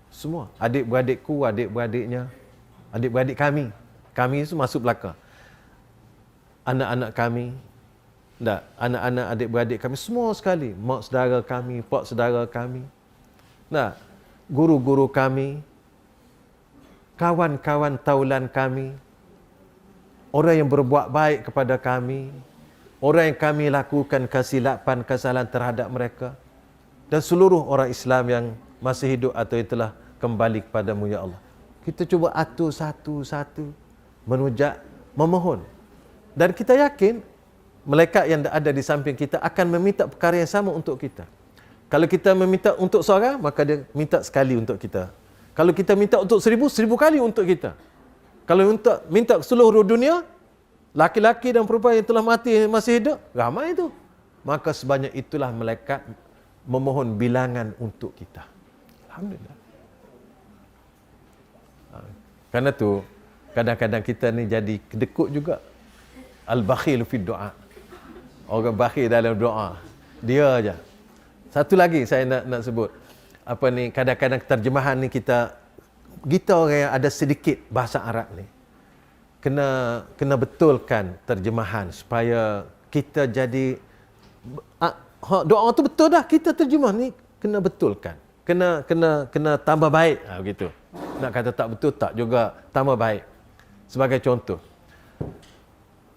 Semua. Adik-beradikku, adik-beradiknya, adik-beradik kami. Kami itu masuk belakang. Anak-anak kami, anak-anak adik-beradik kami, semua sekali. Mak saudara kami, pak saudara kami. Guru-guru kami, kawan-kawan taulan kami, orang yang berbuat baik kepada kami, orang yang kami lakukan kesilapan, kesalahan terhadap mereka, dan seluruh orang Islam yang masih hidup atau yang telah kembali kepadamu ya Allah. Kita cuba atur satu-satu, menujak, memohon. Dan kita yakin malaikat yang ada di samping kita akan meminta perkara yang sama untuk kita. Kalau kita meminta untuk seorang, maka dia minta sekali untuk kita. Kalau kita minta untuk 1000, 1000 kali untuk kita. Kalau minta seluruh dunia, laki-laki dan perempuan yang telah mati masih hidup, ramai itu. Maka sebanyak itulah malaikat memohon bilangan untuk kita. Alhamdulillah. Karena tu kadang-kadang kita ni jadi kedekut juga. Al-bakhil fi doa. Orang bakhil dalam doa. Dia aja. Satu lagi saya nak sebut. Kadang-kadang terjemahan ni kita orang yang ada sedikit bahasa Arab ni kena betulkan terjemahan supaya kita jadi doa tu betul dah, kita terjemah ni kena betulkan. Kena tambah baik. Begitu. Nak kata tak betul tak juga, tambah baik. Sebagai contoh,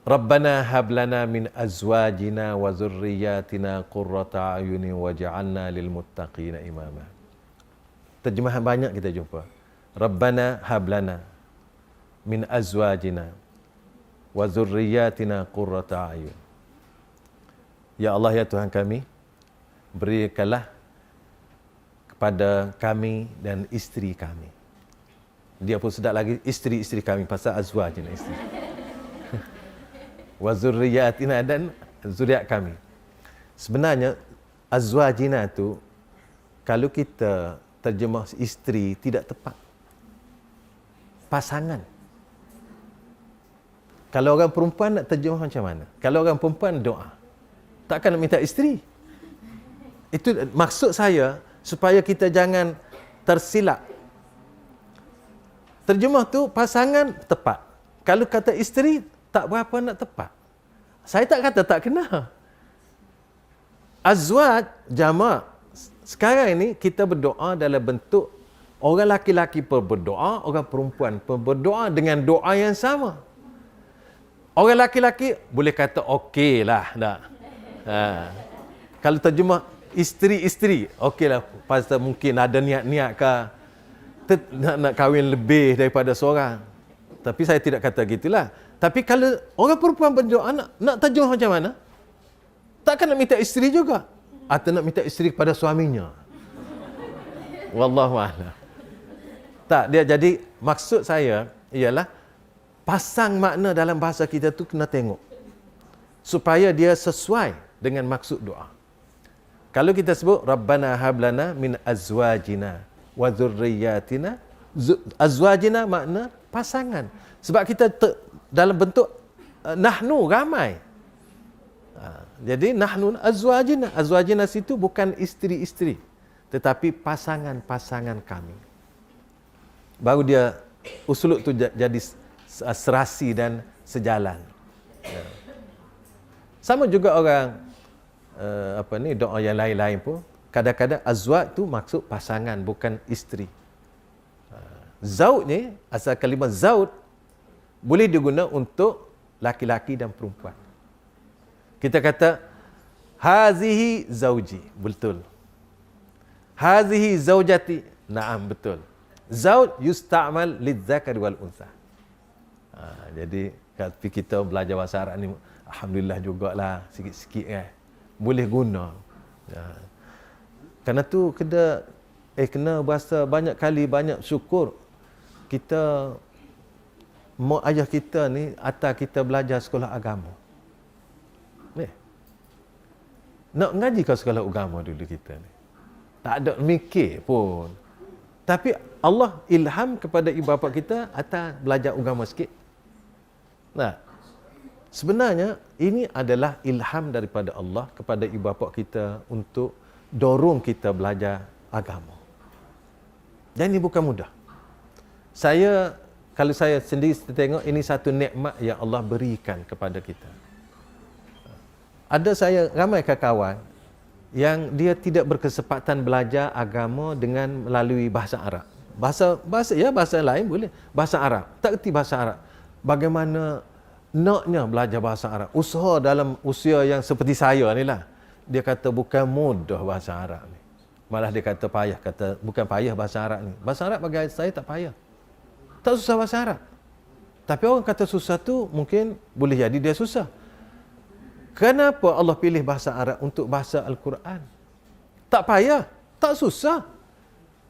Rabbana hab lana min azwajina wa zurriyyatina qurrata a'yuni waj'alna lil muttaqina imama. Terjemahan banyak kita jumpa. Rabbana hab lana min azwajina wa zurriyyatina qurrata a'yun. Ya Allah, ya Tuhan kami, berikanlah kepada kami dan isteri kami. Dia pun sedap lagi, isteri-isteri kami, pasal azwajina, isteri. Wa zurriyatina, dan zuriat kami. Sebenarnya azwajina tu kalau kita terjemah isteri tidak tepat. Pasangan. Kalau orang perempuan nak terjemah macam mana? Kalau orang perempuan doa, takkan nak minta isteri. Itu maksud saya, supaya kita jangan tersilap. Terjemah tu pasangan tepat. Kalau kata isteri tak berapa nak tepat. Saya tak kata tak kena. Azwaj jamak. Sekarang ini kita berdoa dalam bentuk orang laki-laki pun berdoa, orang perempuan pun berdoa dengan doa yang sama. Orang laki-laki boleh kata okey lah. Kalau terjemah isteri-isteri, okey lah. Pasal mungkin ada niat-niat ke nak kahwin lebih daripada seorang. Tapi saya tidak kata gitulah. Tapi kalau orang perempuan berdoa, nak terjemah macam mana? Takkan nak minta isteri juga. Atau nak minta isteri kepada suaminya. Wallahu a'lam. Tak, dia jadi maksud saya ialah pasang makna dalam bahasa kita tu kena tengok. Supaya dia sesuai dengan maksud doa. Kalau kita sebut Rabbana hablana min azwajina wa dzurriyyatina, azwajina makna pasangan. Sebab kita dalam bentuk nahnu, ramai. Jadi nahnu azwajina. Azwajina situ bukan isteri-isteri, tetapi pasangan-pasangan kami. Baru dia usuluk tu jadi serasi dan sejalan. Sama juga orang doa yang lain-lain pun kadang-kadang azwaj tu maksud pasangan, bukan isteri. Zaud ni, asal kalimah zaud boleh diguna untuk laki-laki dan perempuan. Kita kata hazihi zauji, betul. Hazihi zaujati, naam, betul. Zaud yusta'mal lidzakari wal unsa. Jadi kalau kita belajar bahasa Arab ni, alhamdulillah jugalah, sikit-sikit kan. Boleh guna. Kerana tu kena berasa banyak kali, banyak syukur kita, mak ayah kita ni atas kita belajar sekolah agama. Nak ngaji ke sekolah agama dulu kita ni. Tak ada mikir pun. Tapi Allah ilham kepada ibu bapa kita atas belajar agama sikit. Sebenarnya ini adalah ilham daripada Allah kepada ibu bapa kita untuk dorong kita belajar agama. Dan ini bukan mudah. Kalau saya sendiri tengok, ini satu nikmat yang Allah berikan kepada kita. Ada ramai kawan yang dia tidak berkesempatan belajar agama dengan melalui bahasa Arab. Bahasa lain boleh. Bahasa Arab. Tak erti bahasa Arab. Bagaimana naknya belajar bahasa Arab. Usaha dalam usia yang seperti saya ni lah. Dia kata bukan mudah bahasa Arab ni. Malah dia kata payah. Kata bukan payah bahasa Arab ni. Bahasa Arab bagi saya tak payah. Tak susah bahasa Arab. Tapi orang kata susah tu mungkin boleh jadi dia susah. Kenapa Allah pilih bahasa Arab untuk bahasa Al-Quran? Tak payah. Tak susah.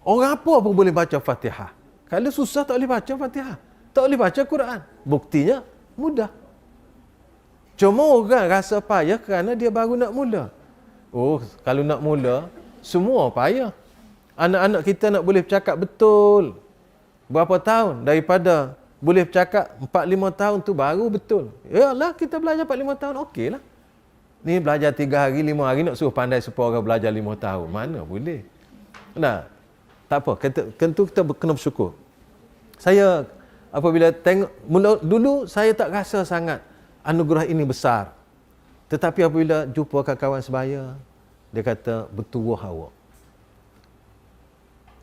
Orang apa pun boleh baca Fatihah. Kalau susah tak boleh baca Fatihah. Tak boleh baca Quran. Buktinya mudah. Cuma orang rasa payah kerana dia baru nak mula. Oh, kalau nak mula, semua payah. Anak-anak kita nak boleh bercakap betul. Berapa tahun? Daripada boleh bercakap 4-5 tahun tu baru betul. Yalah, kita belajar 4-5 tahun, okey lah. Ni belajar 3 hari, 5 hari nak suruh pandai supaya orang belajar 5 tahun. Mana boleh. Nah, tak apa. Tentu kita kena bersyukur. Saya apabila tengok, dulu saya tak rasa sangat anugerah ini besar. Tetapi apabila jumpa kawan-kawan sebaya, dia kata, bertuah awak.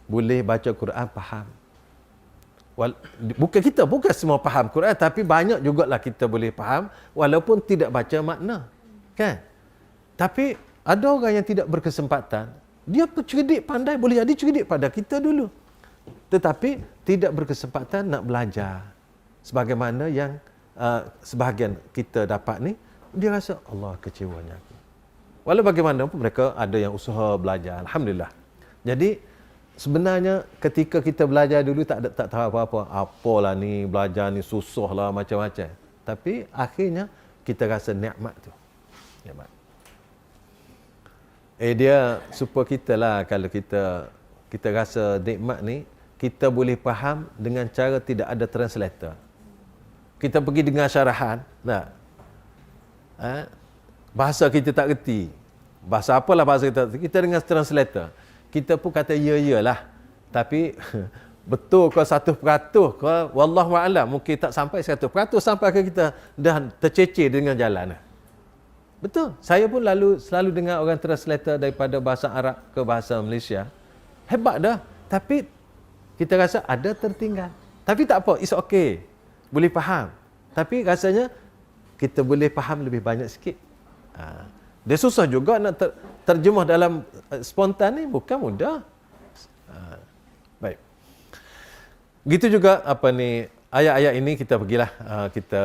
Boleh baca Quran, faham. Bukan semua faham Quran, tapi banyak jugalah kita boleh faham, walaupun tidak baca makna. Kan? Tapi ada orang yang tidak berkesempatan, dia cerdik, pandai, boleh jadi cerdik pada kita dulu. Tetapi tidak berkesempatan nak belajar. Sebagaimana yang sebahagian kita dapat ni, dia rasa Allah kecewanya aku. Walau bagaimanapun mereka ada yang usaha belajar. Alhamdulillah. Jadi sebenarnya ketika kita belajar dulu tak tahu apa-apa. Apalah ni, belajar ni susah lah macam-macam. Tapi akhirnya kita rasa nikmat tu. Nikmat. Dia supaya kita lah, kalau kita rasa nikmat ni, kita boleh faham dengan cara tidak ada translator. Kita pergi dengar syarahan, bahasa kita tak reti. Bahasa apalah bahasa kita dengar translator. Kita pun kata ya lah. Tapi betul ke 1% ke, wallahu a'lam, mungkin tak sampai 100%, sampai ke kita dah tercecer dengan jalan. Betul. Saya pun selalu dengar orang translator daripada bahasa Arab ke bahasa Malaysia. Hebat dah. Tapi kita rasa ada tertinggal. Tapi tak apa, it's okay. Boleh faham. Tapi rasanya kita boleh faham lebih banyak sikit. Dia susah juga nak terjemah dalam spontan ni, bukan mudah. Baik. Gitu juga ayat-ayat ini kita pergilah, kita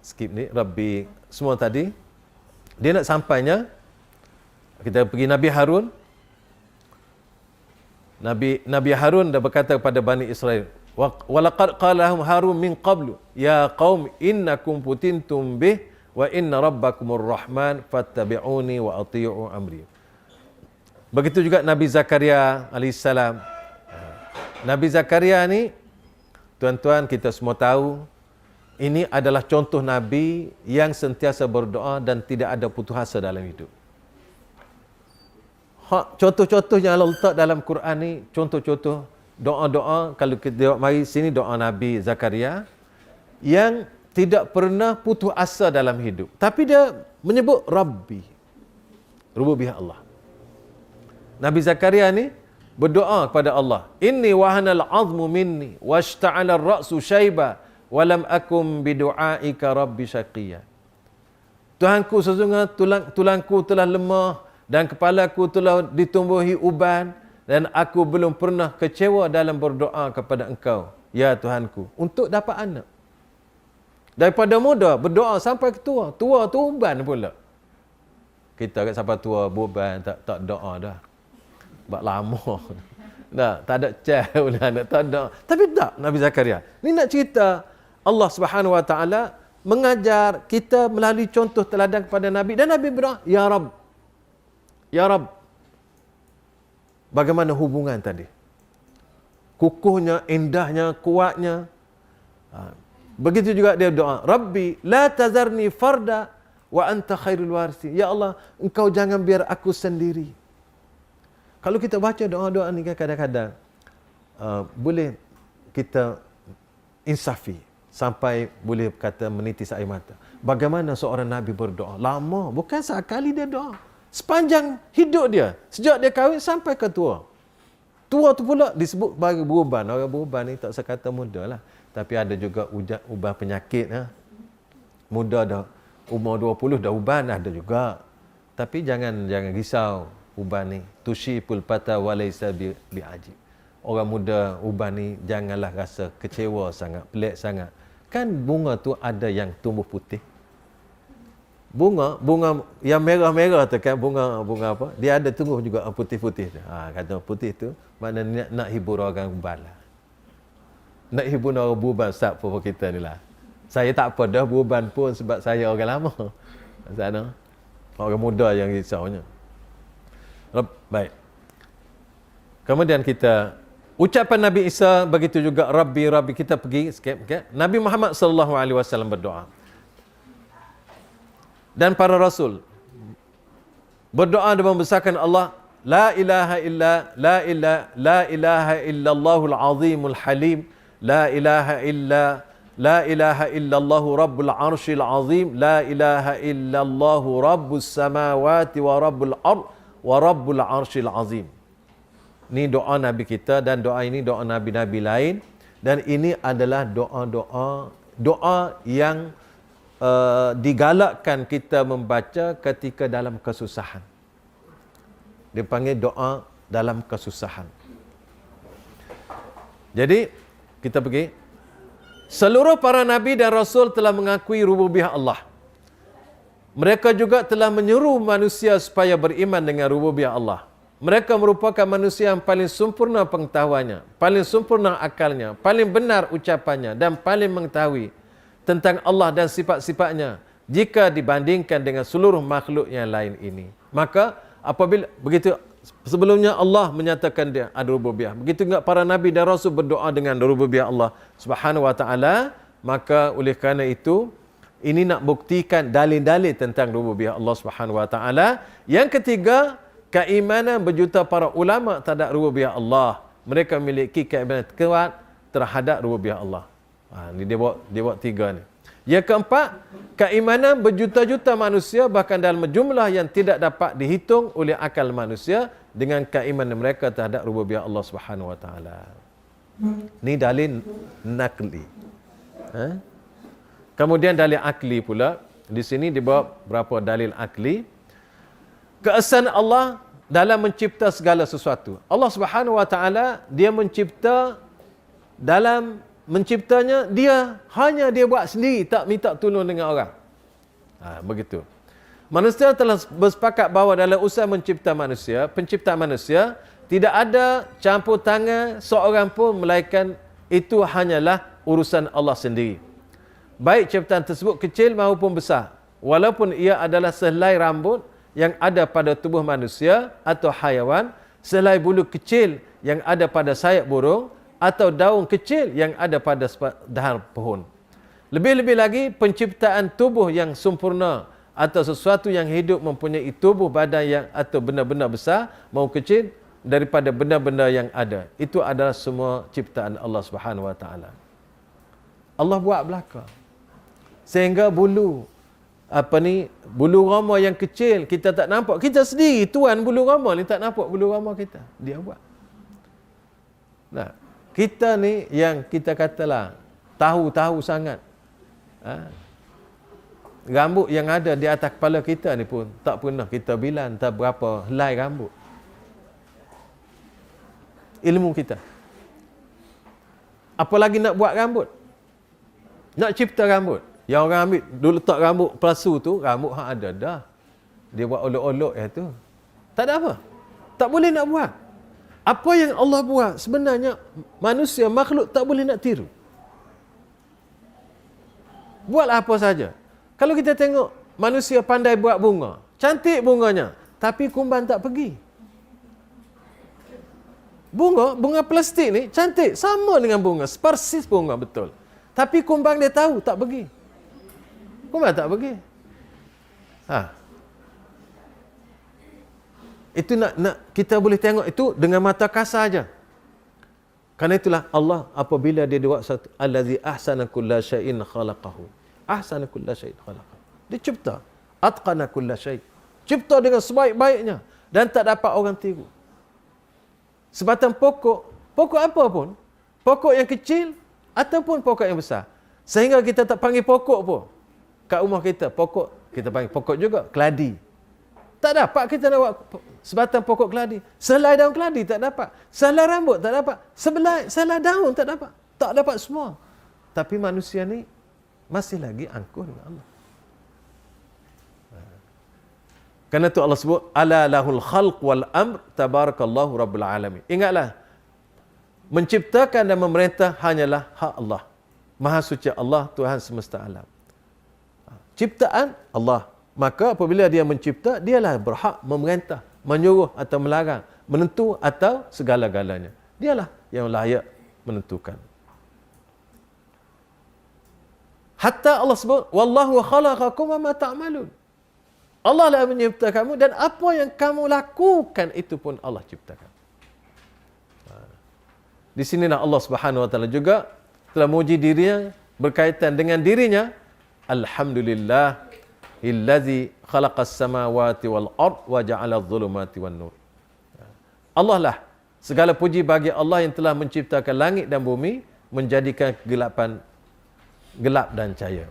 skip ni. Rabbi semua tadi. Dia nak sampainya, kita pergi Nabi Harun. Nabi Harun dah berkata kepada Bani Israel, walaqad qalahum Harun min qablu ya qaum innakum futintum bih wa inna rabbakumur rahman fattabi'uni wa ati'u amri. Begitu juga Nabi Zakaria alaihissalam. Nabi Zakaria ni, tuan-tuan, kita semua tahu, ini adalah contoh Nabi yang sentiasa berdoa dan tidak ada putus asa dalam hidup. Contoh-contoh yang Allah letak dalam Quran ni, contoh-contoh doa-doa, kalau kita tengok mari sini doa Nabi Zakaria, yang tidak pernah putus asa dalam hidup. Tapi dia menyebut Rabbi, rububiyah Allah. Nabi Zakaria ni berdoa kepada Allah, inni wahanal azmu minni washta'ala ar-ra'su syaiba walam akum bidu'aika rabbi syaqiyya. Tuhanku, sesungguhnya tulangku telah lemah dan kepalaku telah ditumbuhi uban dan aku belum pernah kecewa dalam berdoa kepada engkau, ya Tuhanku, untuk dapat anak. Daripada muda berdoa sampai ke tua. Tua tu uban pula. Kita kat sampai tua beruban tak doa dah. Sebab lama. Tak ada cahaya nak tak doa. Tapi tak, Nabi Zakaria. Ni nak cerita Allah Subhanahu Wa Taala mengajar kita melalui contoh teladan kepada Nabi, dan Nabi berdoa, ya Rabb. Ya Rabb. Bagaimana hubungan tadi? Kukuhnya, indahnya, kuatnya. Begitu juga dia doa, Rabbi la tazarni farda wa anta khairul warisi. Ya Allah, engkau jangan biar aku sendiri. Kalau kita baca doa-doa ni kadang-kadang boleh kita insafi sampai boleh kata menitis air mata. Bagaimana seorang Nabi berdoa? Lama, bukan sekali dia doa. Sepanjang hidup dia, sejak dia kahwin sampai ke tua. Tua tu pula disebut sebagai beruban. Orang beruban ni tak sekata muda lah. Tapi ada juga uban penyakit. Muda dah, umur 20 dah uban ada juga. Tapi jangan risau uban ni. Tushipul pata walaysa bi'ajib. Orang muda uban ni janganlah rasa kecewa sangat, pelik sangat. Kan bunga tu ada yang tumbuh putih. Bunga yang merah-merah tu kan, bunga apa? Dia ada tumbuh juga putih-putih tu. Kata putih tu maknanya nak hibur orang uban lah. Nak hibur orang beruban Ustaz pun kita ni lah. Saya tak apa dah beruban pun sebab saya orang lama. Sana. Orang muda yang risaunya. Baik. Kemudian kita ucapan Nabi Isa begitu juga Rabbi kita pergi sikit. Okay? Nabi Muhammad sallallahu alaihi wasallam berdoa. Dan para rasul berdoa dan membesarkan Allah, la ilaha illallahul azimul halim, la ilaha illallahu rabbul arsyil azim, la ilaha illallahu rabbus samawati wa rabbul ard wa rabbul arsyil azim. Ini doa Nabi kita dan doa ini doa Nabi-Nabi lain, dan ini adalah doa yang digalakkan kita membaca ketika dalam kesusahan. Dia panggil doa dalam kesusahan. Jadi kita pergi. Seluruh para nabi dan rasul telah mengakui rububiyah Allah. Mereka juga telah menyuruh manusia supaya beriman dengan rububiyah Allah. Mereka merupakan manusia yang paling sempurna pengetahuannya, paling sempurna akalnya, paling benar ucapannya dan paling mengetahui tentang Allah dan sifat-sifatnya jika dibandingkan dengan seluruh makhluk yang lain ini. Maka apabila begitu, sebelumnya Allah menyatakan dia ada rububiyah. Begitu juga para nabi dan rasul berdoa dengan rububiyah Allah Subhanahu wa taala. Maka oleh kerana itu, ini nak buktikan dalil-dalil tentang rububiyah Allah Subhanahu wa taala. Yang ketiga, keimanan berjuta para ulama terhadap rububiyah Allah. Mereka memiliki keimanan kuat terhadap rububiyah Allah. Ni dia buat tiga ni. Yang keempat, keimanan berjuta-juta manusia bahkan dalam jumlah yang tidak dapat dihitung oleh akal manusia dengan keimanan mereka terhadap rububiyah Allah Subhanahu wa taala. Ni dalil nakli. Kemudian dalil akli pula. Di sini dibawa berapa dalil akli. Keesaan Allah dalam mencipta segala sesuatu. Allah Subhanahu wa taala dia mencipta, dalam menciptanya dia hanya dia buat sendiri, tak minta tolong dengan orang. Begitu. Manusia telah bersepakat bahawa dalam usaha penciptaan manusia tidak ada campur tangan seorang pun, melainkan itu hanyalah urusan Allah sendiri. Baik ciptaan tersebut kecil maupun besar, walaupun ia adalah sehelai rambut yang ada pada tubuh manusia atau haiwan, sehelai bulu kecil yang ada pada sayap burung, atau daun kecil yang ada pada dahan pohon. Lebih-lebih lagi, penciptaan tubuh yang sempurna atau sesuatu yang hidup mempunyai tubuh badan yang atau benda-benda besar maupun kecil daripada benda-benda yang ada. Itu adalah semua ciptaan Allah Subhanahu wa taala. Allah buat belaka. Sehingga bulu roma yang kecil kita tak nampak. Kita sendiri tuan bulu roma ni tak nampak bulu roma kita. Dia buat. Nah, kita ni yang kita katalah tahu sangat. Rambut yang ada di atas kepala kita ni pun tak pernah kita bilang tak berapa helai rambut. Ilmu kita. Apalagi nak buat rambut. Nak cipta rambut. Yang orang ambil dulu letak rambut palsu tu, rambut hang ada dah. Dia buat olok-olok tu. Tak ada apa. Tak boleh nak buat. Apa yang Allah buat sebenarnya manusia, makhluk tak boleh nak tiru. Buatlah apa saja. Kalau kita tengok manusia pandai buat bunga, cantik bunganya, tapi kumbang tak pergi. Bunga plastik ni cantik, sama dengan bunga, persis bunga betul. Tapi kumbang dia tahu tak pergi. Kumbang tak pergi. Itu nak kita boleh tengok itu dengan mata kasar aja. Karena itulah Allah apabila dia buat satu allazi ahsana kulla syai'in khalaqahu. Ahsana kulla syai'in khalaqahu. Dia cipta atqana kulla syai'. Cipta dengan sebaik-baiknya dan tak dapat orang tiru. Sebatang pokok apa pun, pokok yang kecil ataupun pokok yang besar. Sehingga kita tak panggil pokok pun. Kat rumah kita pokok, kita panggil pokok juga keladi. Tak dapat kita nak buat sebatang pokok keladi. Selai daun keladi tak dapat. Selai rambut tak dapat. Selai daun tak dapat. Tak dapat semua. Tapi manusia ni masih lagi angkuh dengan Allah. Kerana tu Allah sebut ala lahul khalq wal amr tabarakallahu rabbul alamin. Ingatlah, menciptakan dan memerintah hanyalah hak Allah. Maha suci Allah, Tuhan semesta alam. Ciptaan Allah. Maka apabila dia mencipta, dialah berhak memerintah, menyuruh atau melarang, menentu atau segala-galanya. Dialah yang layak menentukan. Hatta Allah sebut, wallahu khalaqakum wa ma ta'malun. Allah lah mencipta kamu dan apa yang kamu lakukan itu pun Allah ciptakan. Di sinilah Allah Subhanahu wa taala juga telah memuji dirinya berkaitan dengan dirinya. Alhamdulillah illazi khalaqas samawati wal ard wa ja'ala adh-dhulumati wan nur. Allah lah, segala puji bagi Allah yang telah menciptakan langit dan bumi, menjadikan kegelapan gelap dan cahaya.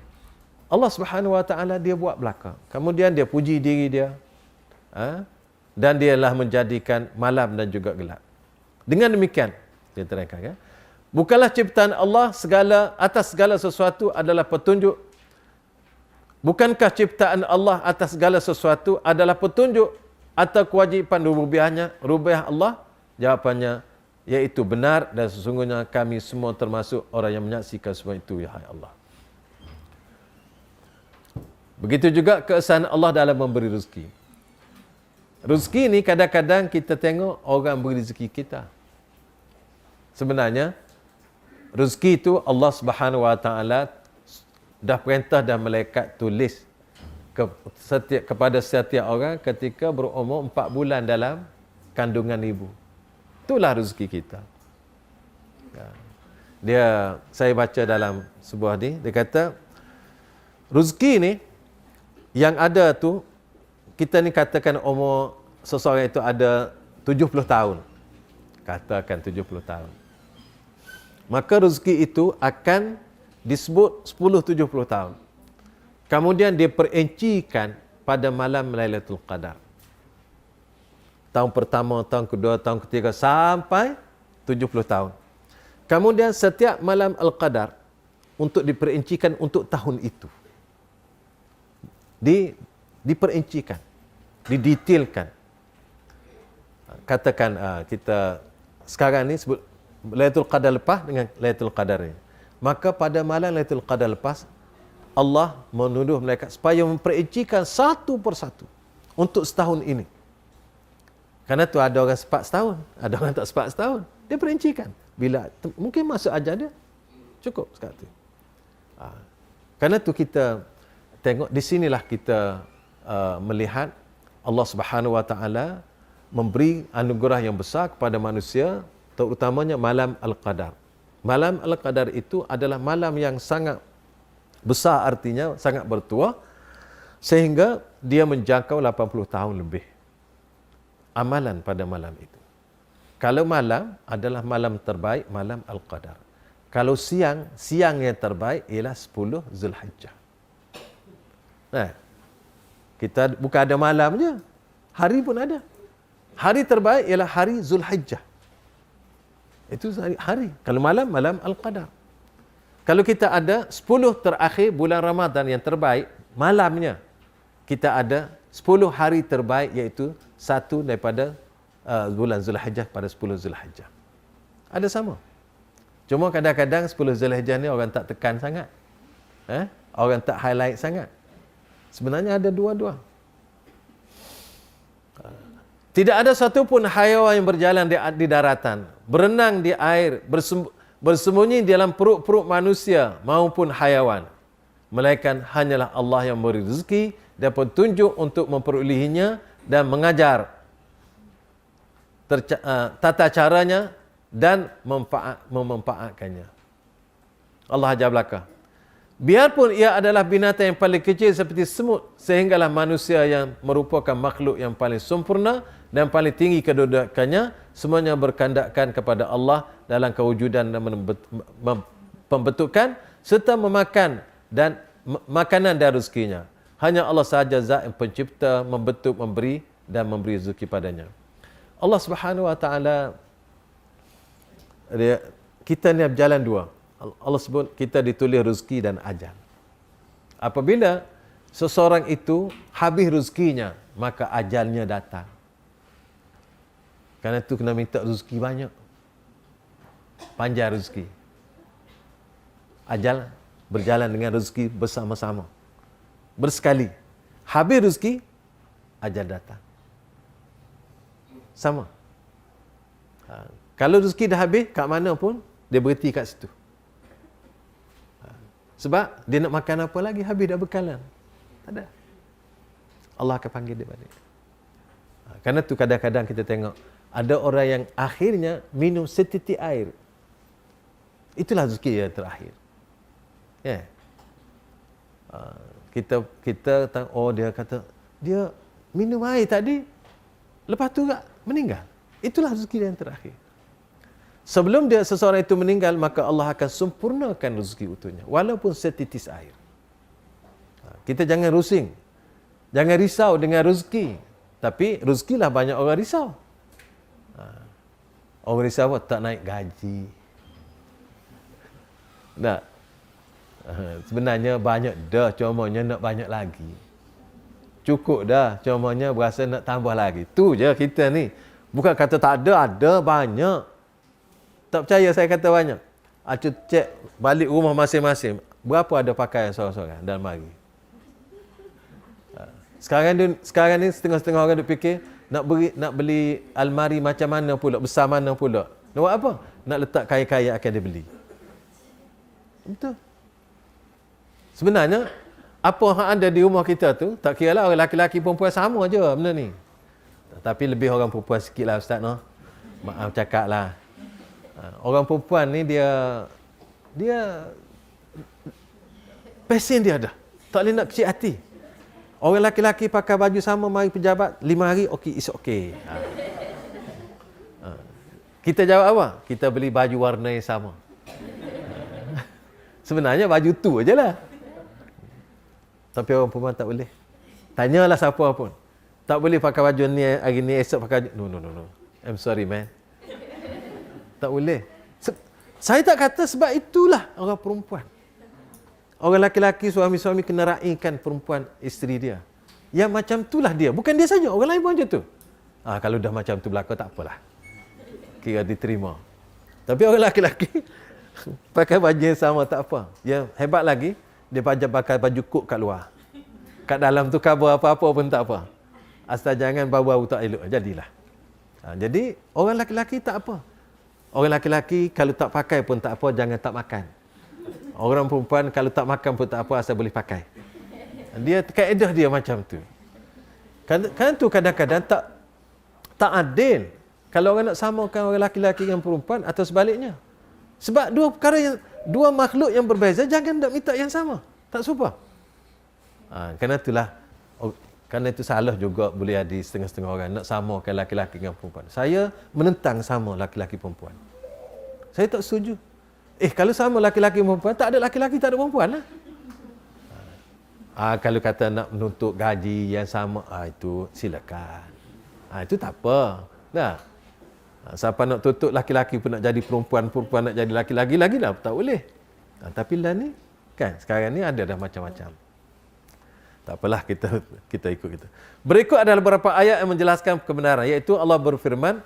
Allah Subhanahu wa taala dia buat belaka. Kemudian dia puji diri dia. Dan dialah menjadikan malam dan juga gelap. Dengan demikian, dia terangkan, bukanlah ciptaan Allah atas segala sesuatu adalah petunjuk. Bukankah ciptaan Allah atas segala sesuatu adalah petunjuk atau kewajipan rububiyah Allah? Jawapannya, iaitu benar dan sesungguhnya kami semua termasuk orang yang menyaksikan semua itu, ya Allah. Begitu juga keesaan Allah dalam memberi rezeki. Rezeki ni kadang-kadang kita tengok orang beri rezeki kita. Sebenarnya, rezeki itu Allah Subhanahu wa taala dah perintah dan malaikat tulis kepada setiap orang ketika berumur 4 bulan dalam kandungan ibu. Itulah rezeki kita. Saya baca dalam sebuah dia kata, rezeki ni yang ada tu, kita ni katakan umur seseorang itu ada 70 tahun. Katakan 70 tahun. Maka rezeki itu akan disebut 10-70 tahun. Kemudian dia perincikan pada malam Lailatul Qadar. Tahun pertama, tahun kedua, tahun ketiga sampai 70 tahun. Kemudian setiap malam Al-Qadar untuk diperincikan untuk tahun itu. Diperincikan, didetailkan. Katakan kita sekarang ni sebut Lailatul Qadar lepas dengan Lailatul Qadar ni. Maka pada malam Lailatul Qadar lepas, Allah menuduh mereka supaya memperincikan satu persatu untuk setahun ini. Karena tu ada orang sepak setahun, ada orang tak sepak setahun. Dia perincikan. Bila mungkin masuk ajar dia, cukup sekarang tu. Karena tu kita tengok, di sinilah kita melihat Allah Subhanahu wa taala memberi anugerah yang besar kepada manusia, terutamanya malam Al-Qadar. Malam Al-Qadar itu adalah malam yang sangat besar, artinya sangat bertuah, sehingga dia menjangkau 80 tahun lebih. Amalan pada malam itu. Kalau malam adalah malam terbaik, malam Al-Qadar. Kalau siang yang terbaik ialah 10 Zulhijjah. Kita bukan ada malam je, hari pun ada. Hari terbaik ialah hari Zulhijjah. Itu hari. Kalau malam Al-Qadar. Kalau kita ada 10 terakhir bulan Ramadan yang terbaik, malamnya kita ada 10 hari terbaik, iaitu satu daripada bulan Zulhijjah pada 10 Zulhijjah. Ada sama. Cuma kadang-kadang 10 Zulhijjah ni orang tak tekan sangat. Orang tak highlight sangat. Sebenarnya ada dua-dua. Tidak ada satu pun haiwan yang berjalan di daratan, berenang di air, bersembunyi dalam perut-perut manusia maupun haiwan, melainkan hanyalah Allah yang memberi rezeki dan petunjuk untuk memperolehinya dan mengajar tata caranya dan memanfaatkannya. Allah ajar belaka. Biarpun ia adalah binatang yang paling kecil seperti semut, sehinggalah manusia yang merupakan makhluk yang paling sempurna dan paling tinggi kedudukannya, semuanya berkandakkan kepada Allah dalam kewujudan dan pembentukan serta memakan dan makanan dan rezekinya. Hanya Allah sahaja zat yang pencipta, membentuk, memberi dan memberi rezeki padanya. Allah Subhanahu wa taala, kita ni berjalan dua. Allah sebut kita ditulis rezeki dan ajal. Apabila seseorang itu habis rezekinya, maka ajalnya datang. Kerana itu kena minta rezeki banyak. Panjang rezeki. Ajal berjalan dengan rezeki bersama-sama. Bersekali. Habis rezeki, ajal datang. Sama. Kalau rezeki dah habis, kat mana pun, dia berhenti kat situ. Sebab dia nak makan apa lagi, habis dah bekalan. Tak ada. Allah akan panggil dia balik. Kerana tu kadang-kadang kita tengok, ada orang yang akhirnya minum setitik air. Itulah rezeki yang terakhir. Ya. Kita oh dia kata, dia minum air tadi, lepas tu meninggal. Itulah rezeki yang terakhir. Sebelum seseorang itu meninggal, maka Allah akan sempurnakan rezeki utuhnya, walaupun setitis air. Kita jangan rusing, jangan risau dengan rezeki. Tapi rezekilah banyak orang risau. Orang risau apa? Tak naik gaji. Tak. Sebenarnya banyak dah, cumanya nak banyak lagi. Cukup dah, cumanya berasa nak tambah lagi. Tu je kita ni. Bukan kata tak ada, ada banyak. Tak percaya saya kata banyak. Cek balik rumah masing-masing. Berapa ada pakaian seorang-seorang dalam hari? Sekarang ni setengah-setengah orang duk fikir nak beli almari macam mana pula, besar mana pula. Nak buat apa? Nak letak kaya-kaya akan dia beli. Betul. Sebenarnya apa yang ada di rumah kita tu, tak kira lah orang laki-laki perempuan sama je benda ni. Tapi lebih orang perempuan sikit lah Ustaz, no? Maaf cakap lah. Orang perempuan ni dia pesen dia dah. Tak boleh nak kecil hati. Orang laki-laki pakai baju sama mari pejabat 5 hari, okey, is okey. Kita jawab apa? Kita beli baju warna yang sama. Sebenarnya baju tu aje lah. Tapi orang perempuan tak boleh. Tanyalah siapa pun. Tak boleh pakai baju ni hari ni, esok pakai baju. No. I'm sorry man. Tak boleh. Saya tak kata sebab itulah orang perempuan. Orang laki-laki, suami-suami kena raikan perempuan, isteri dia. Yang macam itulah dia. Bukan dia saja, orang lain pun macam tu. Kalau dah macam tu berlaku, tak apalah. Kira diterima. Tapi orang laki-laki pakai baju yang sama, tak apa. Yang hebat lagi, dia pakai baju kok kat luar. Kat dalam tu cover apa-apa pun tak apa. Asal jangan bau-bau tak elok. Jadilah. Jadi, orang laki-laki tak apa. Orang laki-laki kalau tak pakai pun tak apa, jangan tak makan. Orang perempuan kalau tak makan pun tak apa, asal boleh pakai. Dia kaedah dia macam tu. Kan tu kadang-kadang tak adil. Kalau orang nak samakan orang laki-laki dengan perempuan atau sebaliknya. Sebab dua makhluk yang berbeza, jangan nak minta yang sama. Tak serupa. Kerana itu salah juga boleh ada setengah-setengah orang nak samakan laki-laki dengan perempuan. Saya menentang sama laki-laki perempuan. Saya tak setuju. Kalau sama laki-laki perempuan, tak ada laki-laki, tak ada perempuan lah. Kalau kata nak menuntut gaji yang sama, itu silakan. Itu tak apa. Nah, siapa nak tuntut laki-laki pun nak jadi perempuan, perempuan nak jadi laki-laki lagi dah tak boleh. Tapi lah ni, kan sekarang ni ada dah macam-macam. Tak apalah, kita ikut kita. Berikut adalah beberapa ayat yang menjelaskan kebenaran, iaitu Allah berfirman,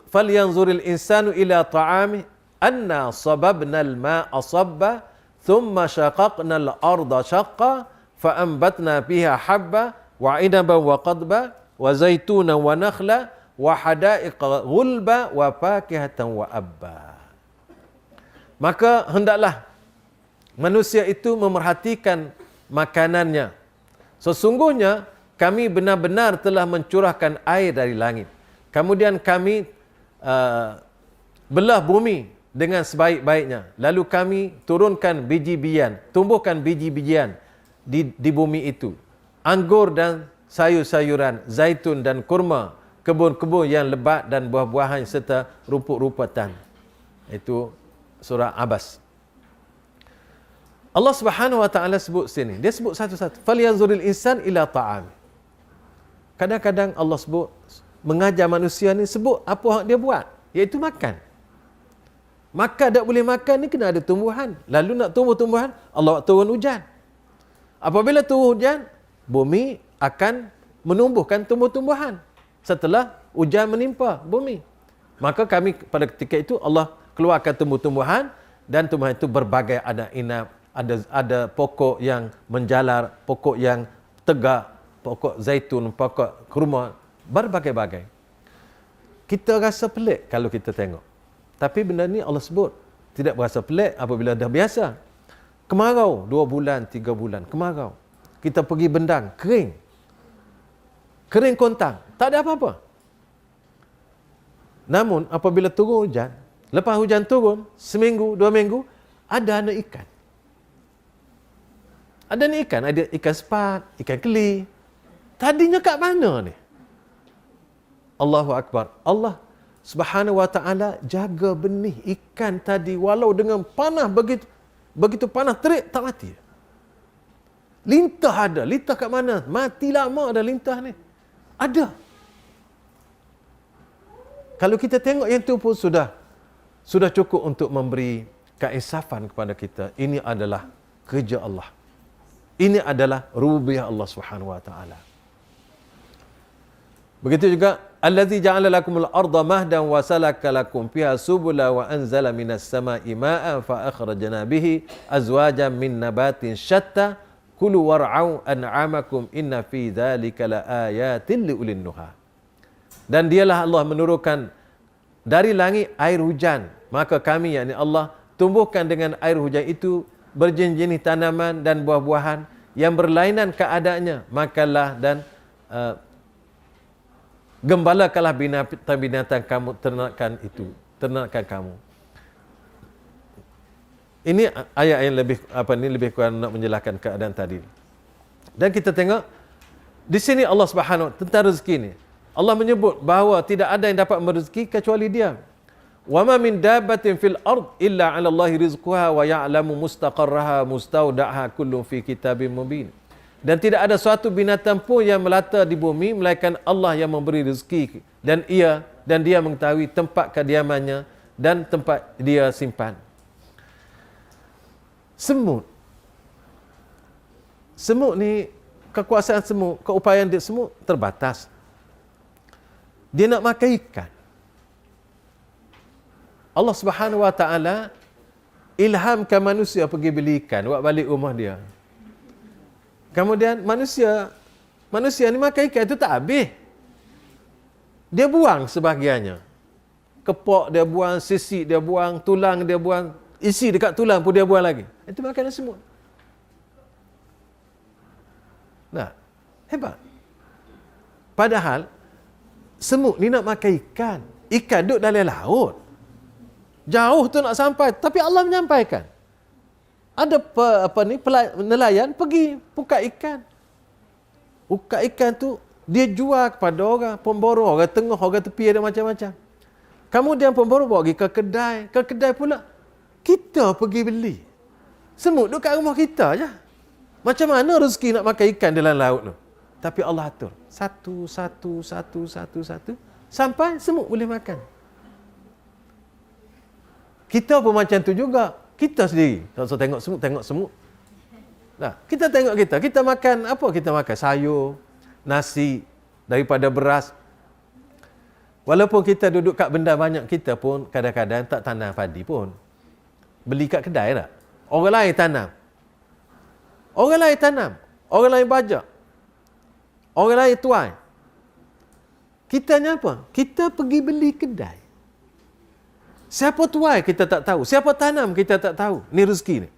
"Falyanzuril insanu ila ta'ami anna sababna al-ma'a sabba thumma shaqaqna al-arda shaqqa fa anbatna fiha habba wa 'inaban wa qadba wa zaitunan wa nakhla wa hada'iqa ghulba wa fakihatan wa abba." Maka hendaklah manusia itu memerhatikan makanannya. Sesungguhnya kami benar-benar telah mencurahkan air dari langit. Kemudian kami belah bumi dengan sebaik-baiknya. Lalu kami turunkan biji-bijian, tumbuhkan biji-bijian di bumi itu. Anggur dan sayur-sayuran, zaitun dan kurma, kebun-kebun yang lebat dan buah-buahan serta rumput-rumpatan. Itu surah Abbas. Allah Subhanahu wa taala sebut sini. Dia sebut satu-satu. Falyanzuril insan ila ta'am. Kadang-kadang Allah sebut mengajar manusia ni sebut apa yang dia buat, iaitu makan. Makan tak boleh makan ni kena ada tumbuhan. Lalu nak tumbuh tumbuhan, Allah turun hujan. Apabila turun hujan, bumi akan menumbuhkan tumbuh-tumbuhan. Setelah hujan menimpa bumi, maka kami pada ketika itu Allah keluarkan tumbuh-tumbuhan, dan tumbuhan itu berbagai, ada inab, ada pokok yang menjalar, pokok yang tegak, pokok zaitun, pokok kurma, berbagai-bagai. Kita rasa pelik kalau kita tengok. Tapi benda ni Allah sebut tidak berasa pelik apabila dah biasa. Kemarau 2 bulan, 3 bulan, kemarau. Kita pergi bendang, kering. Kering kontang, tak ada apa-apa. Namun apabila turun hujan, lepas hujan turun, seminggu, 2 minggu, ada anak ikan. Ada ni ikan, ada ikan sepat, ikan keli. Tadinya kat mana ni? Allahu Akbar. Allah Subhanahu wa taala jaga benih ikan tadi walau dengan panas begitu panas terik tak mati. Lintah ada, lintah kat mana? Mati lama ada lintah ni. Ada. Kalau kita tengok yang tu pun sudah cukup untuk memberi keinsafan kepada kita. Ini adalah kerja Allah. Ini adalah rububiyah Allah Subhanahu wa taala. Begitu juga allazi ja'ala lakumul arda mahdan wa salaka lakum fiha subula wa anzala minas sama'i ma'an fa akhrajna bihi azwajan min nabatin syatta kulu war'au an'amakum inna fi dzalika laayatin liulil nuha. Dan dialah Allah menurunkan dari langit air hujan, maka kami yakni Allah tumbuhkan dengan air hujan itu berjenis-jenis tanaman dan buah-buahan yang berlainan keadaannya. Makanlah dan gembalakanlah binatang-binatang kamu, ternakan kamu. Ini ayat yang lebih kurang nak menjelaskan keadaan tadi. Dan kita tengok di sini Allah Subhanahu tentang rezeki ni. Allah menyebut bahawa tidak ada yang dapat merezeki kecuali Dia. Wa ma min dabbatin fil ard illa 'ala Allahi rizquha wa ya'lamu mustaqarraha mustaudaha kullun fi kitabim mubin. Dan tidak ada suatu binatang pun yang melata di bumi melainkan Allah yang memberi rezeki, dan Dia mengetahui tempat kediamannya dan tempat Dia simpan. Semut ni, kekuasaan semut, keupayaan dia semut terbatas. Dia nak makan ikan. Allah Subhanahu wa taala ilhamkan manusia pergi beli ikan buat balik rumah dia. Kemudian manusia ni makan ikan itu tak habis. Dia buang sebahagiannya. Kepok dia buang, sisik dia buang, tulang dia buang, isi dekat tulang pun dia buang lagi. Itu makanan semut. Nah, hebat. Padahal semut ni nak makan ikan. Ikan duduk dalam laut. Jauh tu nak sampai, tapi Allah menyampaikan. Ada nelayan pergi buka ikan. Buka ikan tu dia jual kepada orang pemburu, orang tengah, orang tepi, ada macam-macam. Kemudian pemburu bawa pergi ke kedai. Ke kedai pula kita pergi beli. Semut duduk kat rumah kita je. Macam mana rezeki nak makan ikan dalam laut tu? Tapi Allah atur. Satu, sampai semut boleh makan. Kita pun macam tu juga. Kita sendiri. Kalau tengok semut. Nah, kita tengok kita makan apa? Kita makan sayur, nasi, daripada beras. Walaupun kita duduk kat benda banyak, kita pun kadang-kadang tak tanam padi pun. Beli kat kedai tak? Orang lain tanam. Orang lain bajak. Orang lain tuai. Kita ni apa? Kita pergi beli kedai. Siapa tuai kita tak tahu. Siapa tanam kita tak tahu. Ni rezeki ni.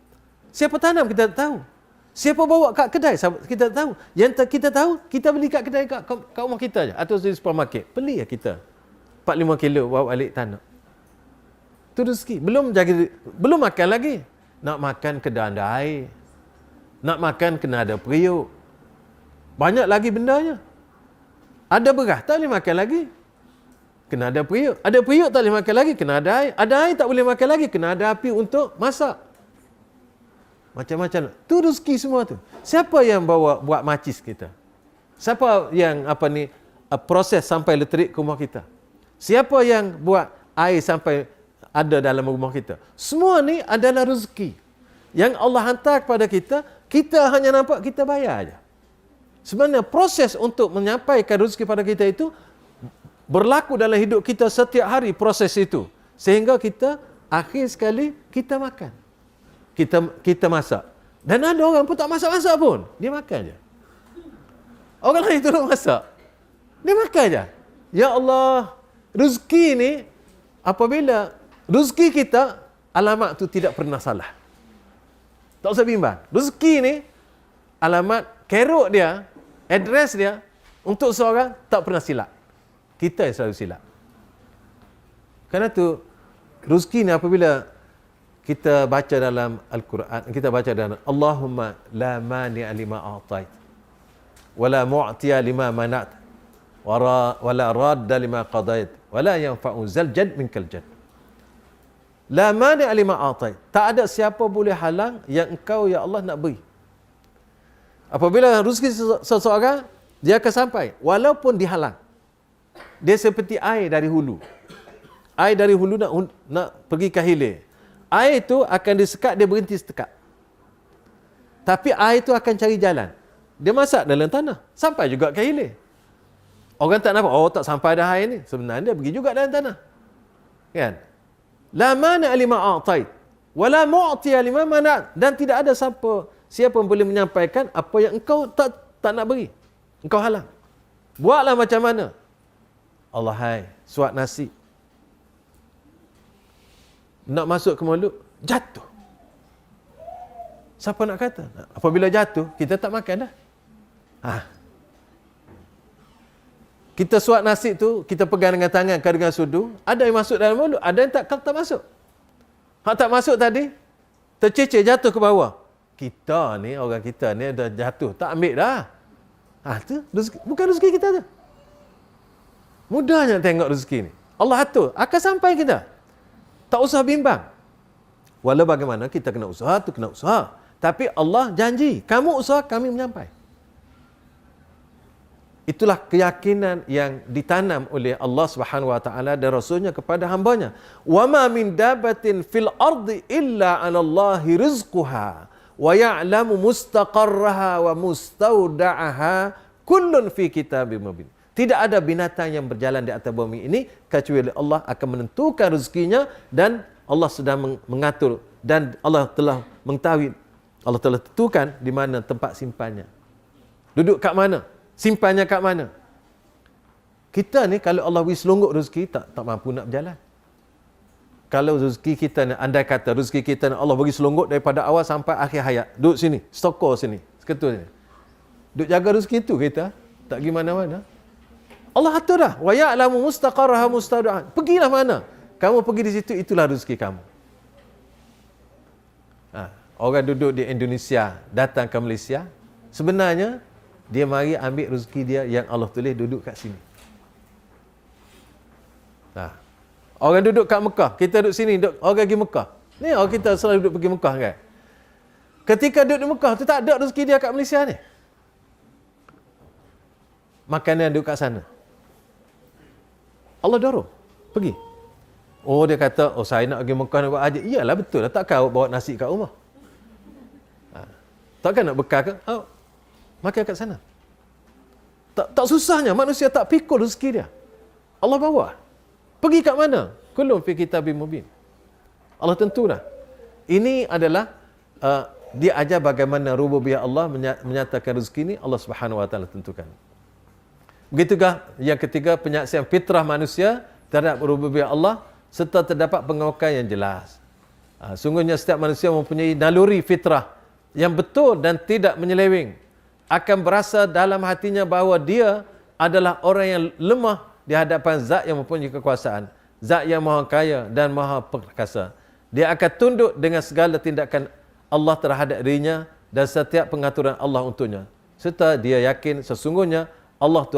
Siapa tanam kita tak tahu. Siapa bawa kat kedai kita tak tahu. Yang kita tahu, kita beli kat kedai kat rumah kita je. Atau di supermarket. Beli lah kita. 4-5 kilo bawa balik tanam. Itu rezeki. Belum makan lagi. Nak makan kena ada air. Nak makan kena ada periuk. Banyak lagi bendanya. Ada beras, tak boleh makan lagi. Kena ada periuk. Ada periuk, tak boleh makan lagi. Kena ada air. Ada air, tak boleh makan lagi. Kena ada api untuk masak. Macam-macam. Tu rezeki semua tu. Siapa yang buat macis kita? Siapa yang proses sampai elektrik ke rumah kita? Siapa yang buat air sampai ada dalam rumah kita? Semua ni adalah rezeki yang Allah hantar kepada kita. Kita hanya nampak, kita bayar aja. Sebenarnya proses untuk menyampaikan rezeki pada kita itu berlaku dalam hidup kita setiap hari, proses itu. Sehingga kita akhir sekali kita makan. Kita masak. Dan ada orang pun tak masak-masak pun. Dia makan je. Orang lain tolong masak. Dia makan je. Ya Allah, rezeki ni, apabila rezeki kita, alamat tu tidak pernah salah. Tak usah bimbang. Rezeki ni, alamat kerok dia, address dia, untuk seorang tak pernah silap. Kita yang selalu silap. Kerana tu, rezeki ni apabila kita baca dalam Al-Quran, kita baca dalam Allahumma la mani'a lima a'tait, wala mu'tiya lima manat, wala radda lima qadait, wala yanfa'u zal jad minkal jad. La mani'a lima a'tait. Tak ada siapa boleh halang yang engkau ya Allah nak beri. Apabila rezeki seseorang, dia akan sampai walaupun dihalang. Dia seperti air dari hulu. Air dari hulu nak pergi ke hilir. Air itu akan disekat, dia berhenti setekat. Tapi air itu akan cari jalan. Dia masak dalam tanah. Sampai juga ke hilir. Orang tak nampak, oh tak sampai dah air ni. Sebenarnya dia pergi juga dalam tanah. Kan? La mana lima a'tait. Wala mu'tiya lima manat. Dan tidak ada siapa yang boleh menyampaikan apa yang engkau tak nak beri. Engkau halang. Buatlah macam mana. Allah hai, suap nasi. Nak masuk ke mulut, jatuh. Siapa nak kata? Apabila jatuh, kita tak makan dah. Kita suap nasi tu, kita pegang dengan tangan, dengan sudu, ada yang masuk dalam mulut, ada yang tak masuk. Hak tak masuk tadi, tercecer jatuh ke bawah. Kita ni, orang kita ni dah jatuh, tak ambil dah. Tu rezeki, bukan rezeki kita tu. Mudahnya tengok rezeki ni. Allah atur, akan sampai kita. Tak usah bimbang. Walau bagaimana kita kena usaha tu kena usaha. Tapi Allah janji, kamu usaha, kami menyampai. Itulah keyakinan yang ditanam oleh Allah Subhanahu wa taala dan Rasulnya kepada hambanya. Wa ma min dabatin fil ardi illa 'ala Allahi rizquha wa ya'lamu mustaqarraha wa mustaudaha kullun fi kitabim mubin. Tidak ada binatang yang berjalan di atas bumi ini kecuali Allah akan menentukan rezekinya dan Allah sedang mengatur dan Allah telah mengetahui, Allah telah tentukan di mana tempat simpannya. Duduk kat mana? Simpannya kat mana? Kita ni kalau Allah beri selonggok rezeki tak mampu nak berjalan. Kalau rezeki kita ni, andai kata rezeki kita ni Allah beri selonggok daripada awal sampai akhir hayat. Duduk sini, stokor sini, seketul sini. Duduk jaga rezeki tu kita, tak pergi mana-mana. Allah atur dah. Wa ya'lamu mustaqarraha mustaudaha. Pergilah mana? Kamu pergi di situ, itulah rezeki kamu. Orang duduk di Indonesia datang ke Malaysia, sebenarnya dia mari ambil rezeki dia yang Allah tulis duduk kat sini. Orang duduk kat Mekah, kita duduk sini, orang pergi Mekah. Ni orang kita selalu duduk pergi Mekah kan. Ketika duduk di Mekah tu tak ada rezeki dia kat Malaysia ni. Makanan duduk kat sana. Allah dorong. Pergi. Oh dia kata, oh saya nak pergi Mekah nak buat haji. Iyalah betul lah. Takkan awak bawa nasi kat rumah. Takkan nak bekal ke? Makan kat sana. Tak susahnya. Manusia tak pikul rezeki dia. Allah bawa. Pergi kat mana? Kullum fi kitabim mubin. Allah tentulah. Ini adalah dia ajar bagaimana rububiyah Allah menyatakan rezeki ni Allah Subhanahu wa taala tentukan. Begitugah yang ketiga, penyaksian fitrah manusia terhadap rububiyah Allah serta terdapat pengakuan yang jelas. Sungguhnya setiap manusia mempunyai naluri fitrah yang betul dan tidak menyeleweng. Akan berasa dalam hatinya bahawa dia adalah orang yang lemah di hadapan zat yang mempunyai kekuasaan. Zat yang maha kaya dan maha perkasa. Dia akan tunduk dengan segala tindakan Allah terhadap dirinya dan setiap pengaturan Allah untuknya. Serta dia yakin sesungguhnya Allah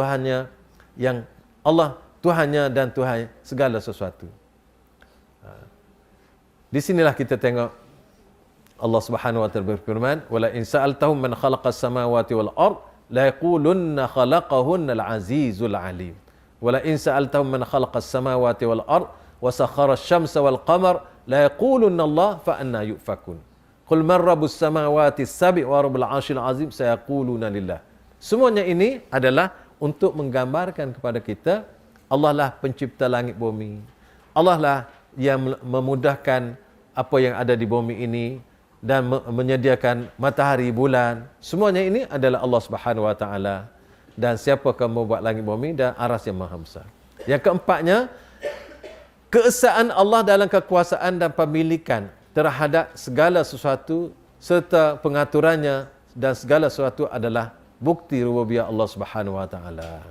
Tuhannya dan Tuhan segala sesuatu. Di sinilah kita tengok Allah Subhanahu wa taala berfirman, "Wala in sa'altahum man khalaqas samawati wal ard la yaqulunna khalaqahunna al-azizul alim." Wala in sa'altahum man khalaqas samawati wal ard wa sakhkhara asy-syamsa wal qamar la yaqulunna Allah fa anna yufakun. Qul man rabbus samawati as-sab'i wa rabbul 'arsyil 'azim sayaquluna lillah. Semuanya ini adalah untuk menggambarkan kepada kita Allah lah pencipta langit bumi. Allah lah yang memudahkan apa yang ada di bumi ini dan menyediakan matahari, bulan. Semuanya ini adalah Allah Subhanahu wa taala. Dan siapakah membuat langit bumi dan aras yang maha besar. Yang keempatnya, keesaan Allah dalam kekuasaan dan pemilikan terhadap segala sesuatu serta pengaturannya dan segala sesuatu adalah bukti rububiyah Allah Subhanahu wa taala.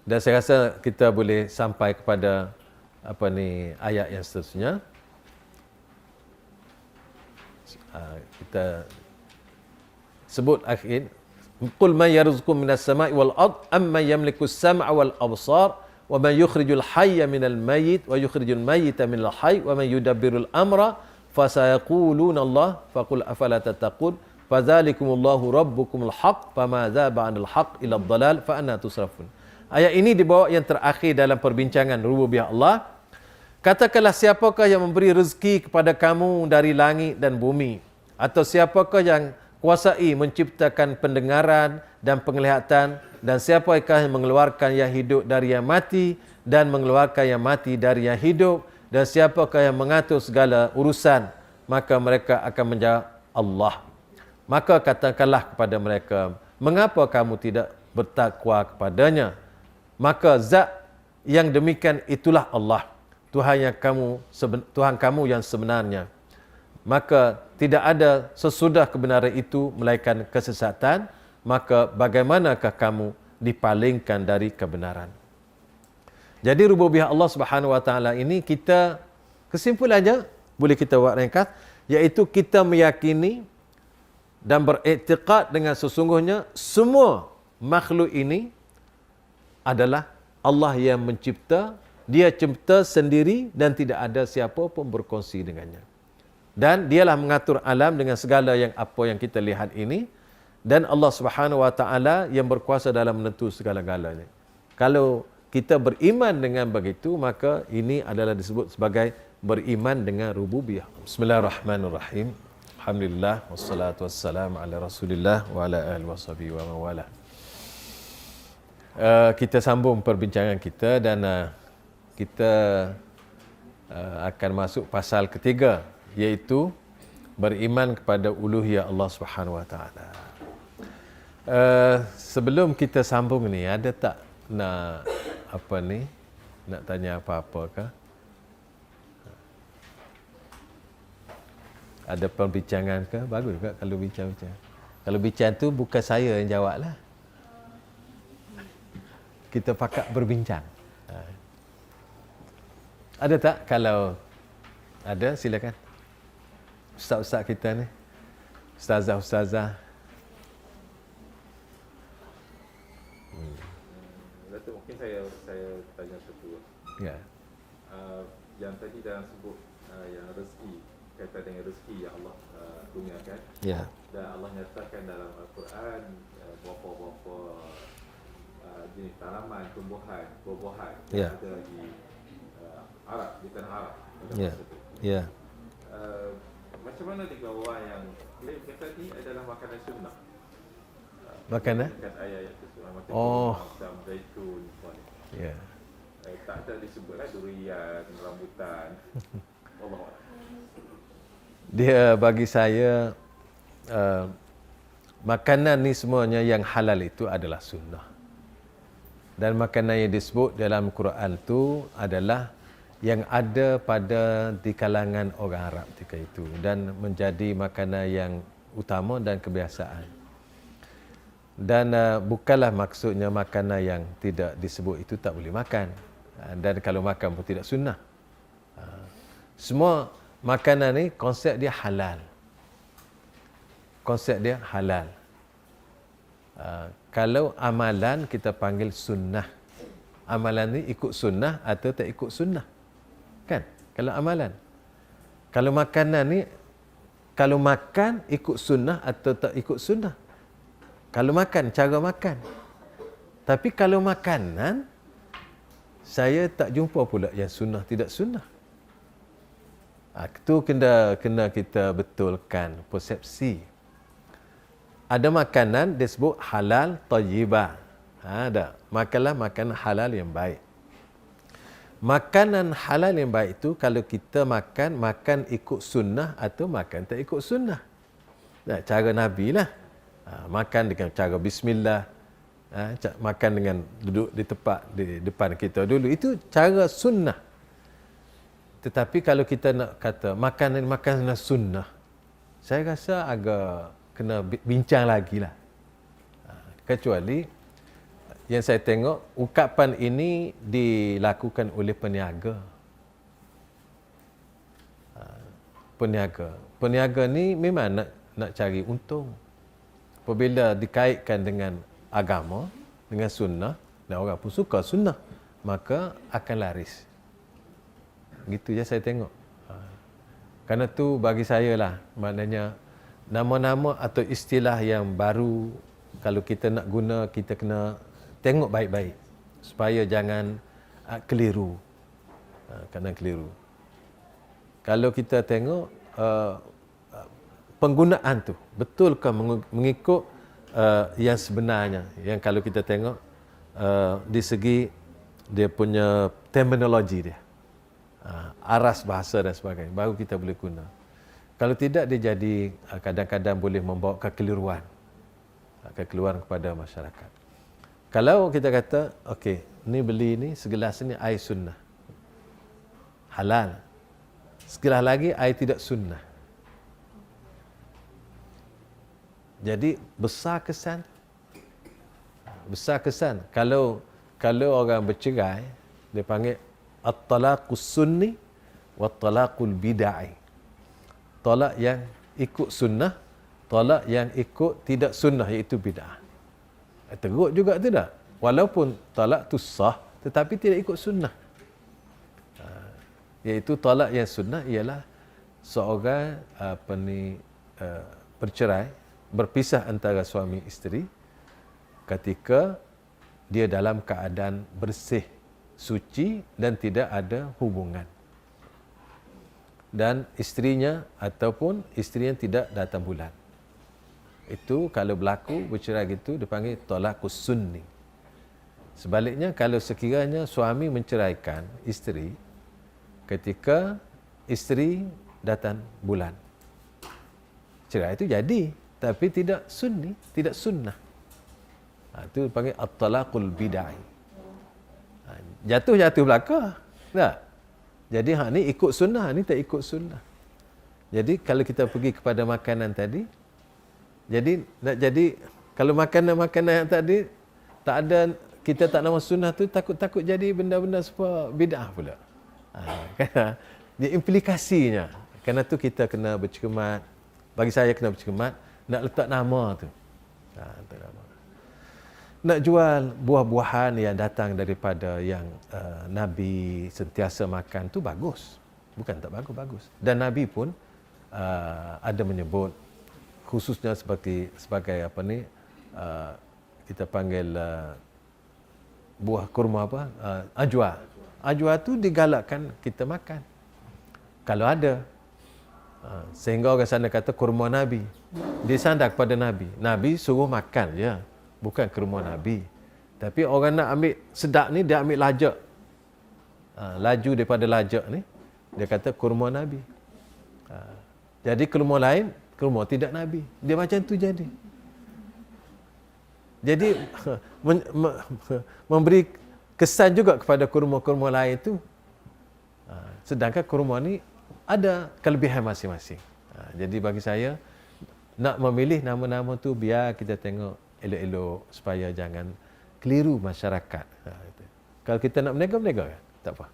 Dan saya rasa kita boleh sampai kepada ayat yang seterusnya. Kita sebut akhir, qul man yarzuqukum minas sama'i wal ard amman yamliku as-sam'a wal absar wa man yukhrijul hayya minal mayyit wa yukhrijul mayyita minal hayy wa man yudabbirul amra fasayaquluna Allah faqul afala tattaqun fadzalikumullahu rabbukumul haqq famadza ba'dal haqq illa ad-dhalal fa anna tusrafun. Ayat ini dibawa yang terakhir dalam perbincangan rububiyah Allah. Katakanlah, siapakah yang memberi rezeki kepada kamu dari langit dan bumi? Atau siapakah yang kuasai menciptakan pendengaran dan penglihatan? Dan siapakah yang mengeluarkan yang hidup dari yang mati dan mengeluarkan yang mati dari yang hidup? Dan siapakah yang mengatur segala urusan? Maka mereka akan menjawab, Allah. Maka katakanlah kepada mereka, mengapa kamu tidak bertakwa kepadanya? Maka zat yang demikian itulah Allah, Tuhan kamu yang sebenarnya. Maka tidak ada sesudah kebenaran itu melainkan kesesatan, maka bagaimanakah kamu dipalingkan dari kebenaran? Jadi rububiyah Allah Subhanahu wa taala ini, kita kesimpulannya boleh kita buat ringkas, iaitu kita meyakini dan beriktikad dengan sesungguhnya semua makhluk ini adalah Allah yang mencipta. Dia cipta sendiri dan tidak ada siapa pun berkongsi dengannya. Dan dialah mengatur alam dengan segala apa yang kita lihat ini. Dan Allah Subhanahu wa taala yang berkuasa dalam menentu segala-galanya. Kalau kita beriman dengan begitu, maka ini adalah disebut sebagai beriman dengan rububiyah. Bismillahirrahmanirrahim. Alhamdulillah wassalatu wassalamu ala Rasulillah wa ala alihi washabihi wa mawalah. Kita sambung perbincangan kita dan kita akan masuk pasal ketiga, iaitu beriman kepada uluhiyah Allah Subhanahu wa taala. Sebelum kita sambung ni, ada tak nak nak tanya apa-apa kah? Ada perbincangan ke? Bagus juga kalau bincang-bincang. Kalau bincang tu bukan saya yang jawablah. Kita pakat berbincang. Ada tak? Kalau ada, silakan. Ustaz-ustaz kita ni. Ustazah-ustazah. Datuk, mungkin saya tanya satu. Ya. Yang tadi dalam sebut yang rezeki, kaitan dengan rezeki yang Allah kurniakan. Ya. Dan Allah nyatakan dalam Al-Quran berapa-berapa jenis tanaman, tumbuhan, buah-buahan yang ada di Arab, di tanah Arab. Ya. Ya. Macam mana dengan orang yang klaim kata ni adalah makanan sunnah? Makanan? Ayat-ayat itu macam macam zaitun, Ya. tak ada disebutlah durian, rambutan. Allah. Dia bagi saya makanan ni semuanya yang halal itu adalah sunnah. Dan makanan yang disebut dalam Quran tu adalah yang ada di kalangan orang Arab ketika itu dan menjadi makanan yang utama dan kebiasaan. Dan bukanlah maksudnya makanan yang tidak disebut itu tak boleh makan. Dan kalau makan pun tidak sunnah. Semua makanan ni konsep dia halal. Konsep dia halal. Kalau amalan kita panggil sunnah. Amalan ni ikut sunnah atau tak ikut sunnah. Kan? Kalau amalan. Kalau makanan ni, kalau makan ikut sunnah atau tak ikut sunnah. Kalau makan, cara makan. Tapi kalau makanan, saya tak jumpa pula yang sunnah tidak sunnah. Itu kena kita betulkan persepsi. Ada makanan disebut halal thayyibah. Ada. Makanlah makanan halal yang baik. Makanan halal yang baik itu kalau kita makan ikut sunnah atau makan tak ikut sunnah. Cara Nabi lah. Makan dengan cara bismillah. Makan dengan duduk di tempat di depan kita dulu. Itu cara sunnah. Tetapi kalau kita nak kata makanan sunnah, saya rasa agak kena bincang lagi lah. Kecuali yang saya tengok, ungkapan ini dilakukan oleh peniaga. Peniaga ni memang nak cari untung. Apabila dikaitkan dengan agama, dengan sunnah, dan orang pun suka sunnah, maka akan laris. Gitu je saya tengok. Kerana tu bagi saya lah, maknanya nama-nama atau istilah yang baru, kalau kita nak guna, kita kena tengok baik-baik supaya jangan keliru. Kerana keliru. Kalau kita tengok penggunaan tu betulkah mengikut yang sebenarnya, yang kalau kita tengok di segi dia punya terminologi dia, aras bahasa dan sebagainya, baru kita boleh guna. Kalau tidak, dia jadi kadang-kadang boleh membawa kekeliruan kepada masyarakat. Kalau kita kata, okey, ni beli ni segelas ni air sunnah, halal. Segelas lagi air tidak sunnah. Jadi besar kesan. Kalau orang bercerai, dia panggil at-talaqus sunni wa at-talaqul bid'ah. Talak yang ikut sunnah, talak yang ikut tidak sunnah, iaitu bid'ah. Teruk juga tidak? Walaupun talak tu sah, tetapi tidak ikut sunnah. Iaitu talak yang sunnah ialah seorang bercerai, berpisah antara suami isteri ketika dia dalam keadaan bersih, suci dan tidak ada hubungan. Dan isterinya ataupun isteri yang tidak datang bulan. Itu kalau berlaku bercerai gitu dipanggil talaqus sunni. Sebaliknya kalau sekiranya suami menceraikan isteri ketika isteri datang bulan, cerai itu jadi, tapi tidak sunni, tidak sunnah. Itu dipanggil at-talaqul bid'ah. Jatuh belaka. Tak? Jadi hak ni ikut sunnah, ni tak ikut sunnah. Jadi kalau kita pergi kepada makanan tadi, jadi kalau makanan-makanan yang tadi tak ada, kita tak nama sunnah tu, takut jadi benda-benda semua bid'ah pula. Dia implikasinya. Kerana tu kita kena bercermat. Bagi saya kena bercermat nak letak nama tu. Nak jual buah-buahan yang datang daripada yang Nabi sentiasa makan tu bagus. Bukan tak bagus. Dan Nabi pun ada menyebut, khususnya sebagai apa ni, kita panggil buah kurma apa? Ajwa. Ajwa tu digalakkan kita makan. Kalau ada. Sehingga orang sana kata kurma Nabi. Dia sandar kepada Nabi. Nabi suruh makan je. Bukan kurma Nabi. Tapi orang nak ambil sedap ni, dia ambil lajak. Laju daripada lajak ni, dia kata kurma Nabi. Jadi kurma lain, kurma tidak Nabi. Dia macam tu jadi. Jadi memberi kesan juga kepada kurma-kurma lain tu. Sedangkan kurma ni ada kelebihan masing-masing. Jadi bagi saya, nak memilih nama-nama tu biar kita tengok elok-elok supaya jangan keliru masyarakat. Kalau kita nak berniaga, berniaga kan? Tak apa.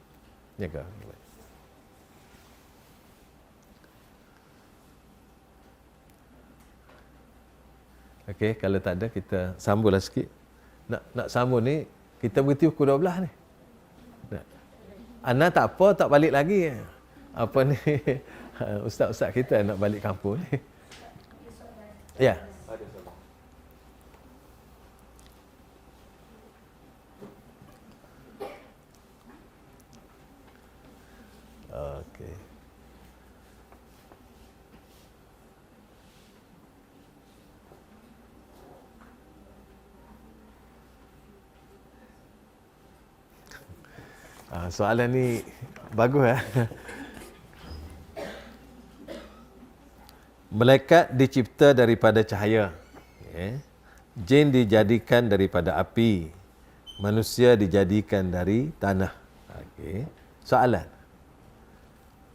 Berniaga. Okey, kalau tak ada, kita sambunglah sikit. Nak sambung ni, kita berhenti pukul 12 ni. Ana tak apa, tak balik lagi. Apa ni, ustaz-ustaz kita nak balik kampung ni. Ya. Ada soalan. Okey. Soalan ni bagus ya. Malaikat dicipta daripada cahaya. Okay. Jin dijadikan daripada api. Manusia dijadikan dari tanah. Okay. Soalan.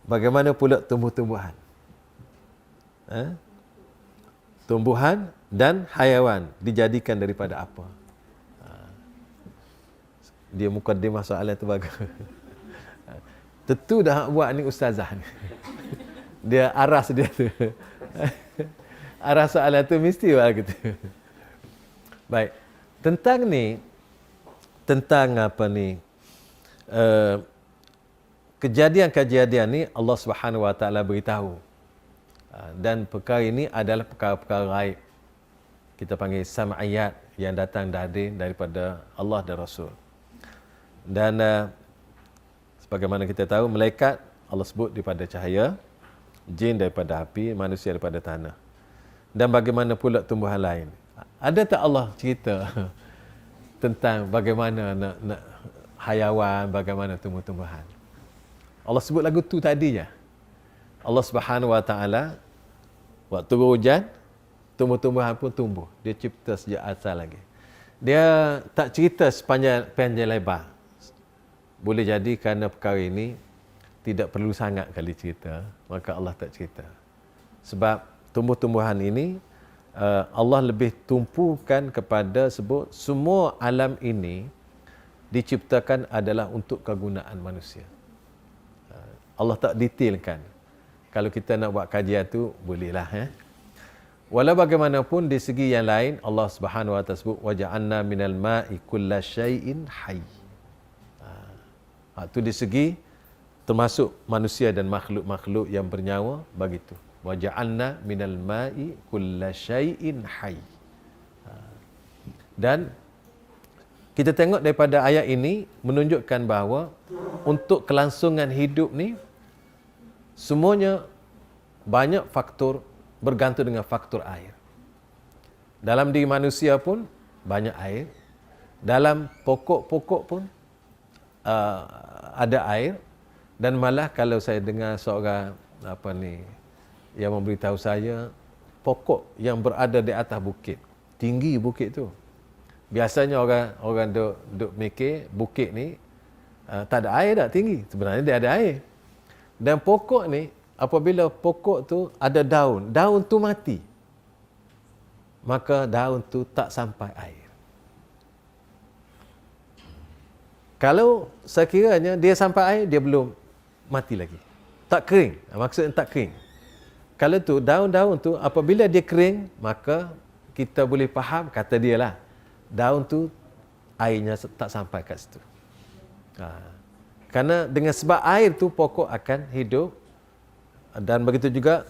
Bagaimana pula tumbuh-tumbuhan? Tumbuhan dan haiwan dijadikan daripada apa? Dia mukaddimah soalan tu bagus. Tentu dah buat ni ustazah ni. Dia aras dia tu. Aras soalan tu mesti buat gitu. Baik. Tentang ni, tentang apa ni, kejadian-kejadian ni Allah Subhanahu Wa Taala beritahu. Dan perkara ini adalah perkara-perkara gaib. Kita panggil sam'iyat yang datang daripada Allah dan Rasul. Dan sebagaimana kita tahu, malaikat Allah sebut daripada cahaya, jin daripada api, manusia daripada tanah. Dan bagaimana pula tumbuhan lain? Ada tak Allah cerita tentang bagaimana nak hayawan, bagaimana tumbuh-tumbuhan? Allah sebut lagu tu tadi je. Allah Subhanahu Wa Taala waktu hujan, tumbuh-tumbuhan pun tumbuh. Dia cipta sejak asal lagi. Dia tak cerita sepanjang lebar. Boleh jadi kerana perkara ini tidak perlu sangat kali cerita, maka Allah tak cerita. Sebab tumbuh-tumbuhan ini Allah lebih tumpukan kepada sebut semua alam ini diciptakan adalah untuk kegunaan manusia. Allah tak detailkan. Kalau kita nak buat kajian tu bolehlah. Walau bagaimanapun di segi yang lain Allah Subhanahu Wa Taala sebut waja'alna minal ma'i kullasyai'in hayy. Itu di segi termasuk manusia dan makhluk-makhluk yang bernyawa begitu. Wa ja'alna minal ma'i kullasyai'in hayy. Dan kita tengok daripada ayat ini menunjukkan bahawa untuk kelangsungan hidup ni semuanya banyak faktor bergantung dengan faktor air. Dalam diri manusia pun banyak air. Dalam pokok-pokok pun ada air. Dan malah kalau saya dengar seorang yang memberitahu saya, pokok yang berada di atas bukit, tinggi bukit tu. Biasanya orang duk mikir bukit ni tak ada air tak tinggi. Sebenarnya dia ada air. Dan pokok ni apabila pokok tu ada daun, daun tu mati, maka daun tu tak sampai air. Kalau sekiranya dia sampai air, dia belum mati lagi. Tak kering. Maksudnya tak kering. Kalau tu daun-daun tu apabila dia kering, maka kita boleh faham, kata dia lah, daun tu airnya tak sampai kat situ. Kerana dengan sebab air tu pokok akan hidup. Dan begitu juga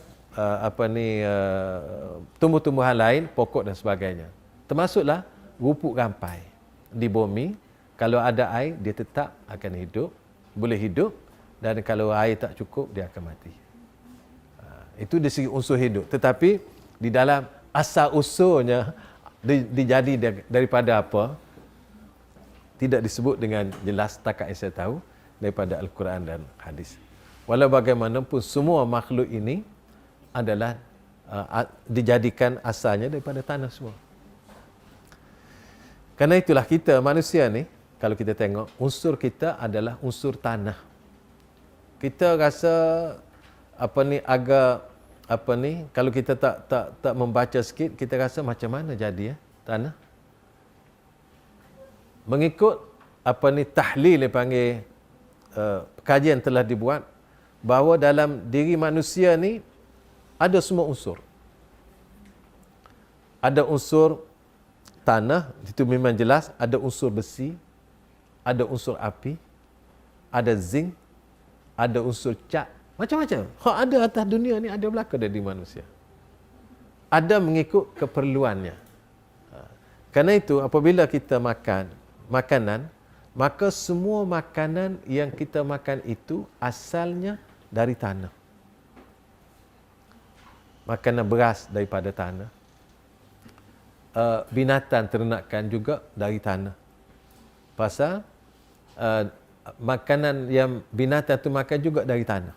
tumbuh-tumbuhan lain, pokok dan sebagainya. Termasuklah rupuk rampai di bumi. Kalau ada air, dia tetap akan hidup, boleh hidup. Dan kalau air tak cukup, dia akan mati. Itu dari segi unsur hidup. Tetapi di dalam asal usulnya dijadi daripada apa, tidak disebut dengan jelas setakat yang saya tahu daripada Al-Quran dan hadis. Walau bagaimanapun semua makhluk ini adalah dijadikan asalnya daripada tanah semua. Karena itulah kita manusia ni, kalau kita tengok, unsur kita adalah unsur tanah. Kita rasa agak kalau kita tak membaca sikit, kita rasa macam mana jadi tanah? Mengikut tahlil dia panggil, kajian telah dibuat bahawa dalam diri manusia ni ada semua unsur. Ada unsur tanah, itu memang jelas. Ada unsur besi, ada unsur api, ada zinc, ada unsur cat, macam-macam. Hak ada atas dunia ni ada berlaku dari manusia. Ada mengikut keperluannya. Kerana itu apabila kita makan makanan, maka semua makanan yang kita makan itu asalnya dari tanah. Makanan beras daripada tanah. Binatang ternakan juga dari tanah. Pasal makanan yang binatang tu makan juga dari tanah.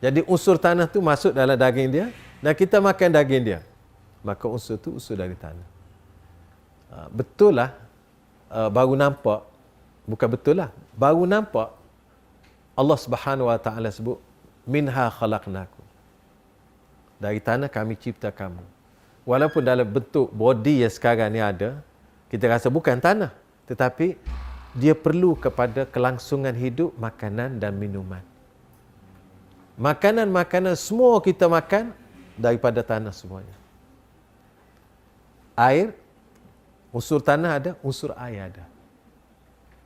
Jadi unsur tanah tu masuk dalam daging dia dan kita makan daging dia. Maka unsur tu unsur dari tanah. Betul lah, baru nampak, bukan betul lah, baru nampak Allah Subhanahu Wa Taala sebut minha khalaqnakum. Dari tanah kami cipta kamu. Walaupun dalam bentuk body yang sekarang ni ada, kita rasa bukan tanah, tetapi dia perlu kepada kelangsungan hidup makanan dan minuman. Makanan-makanan semua kita makan daripada tanah semuanya. Air, unsur tanah ada, unsur air ada.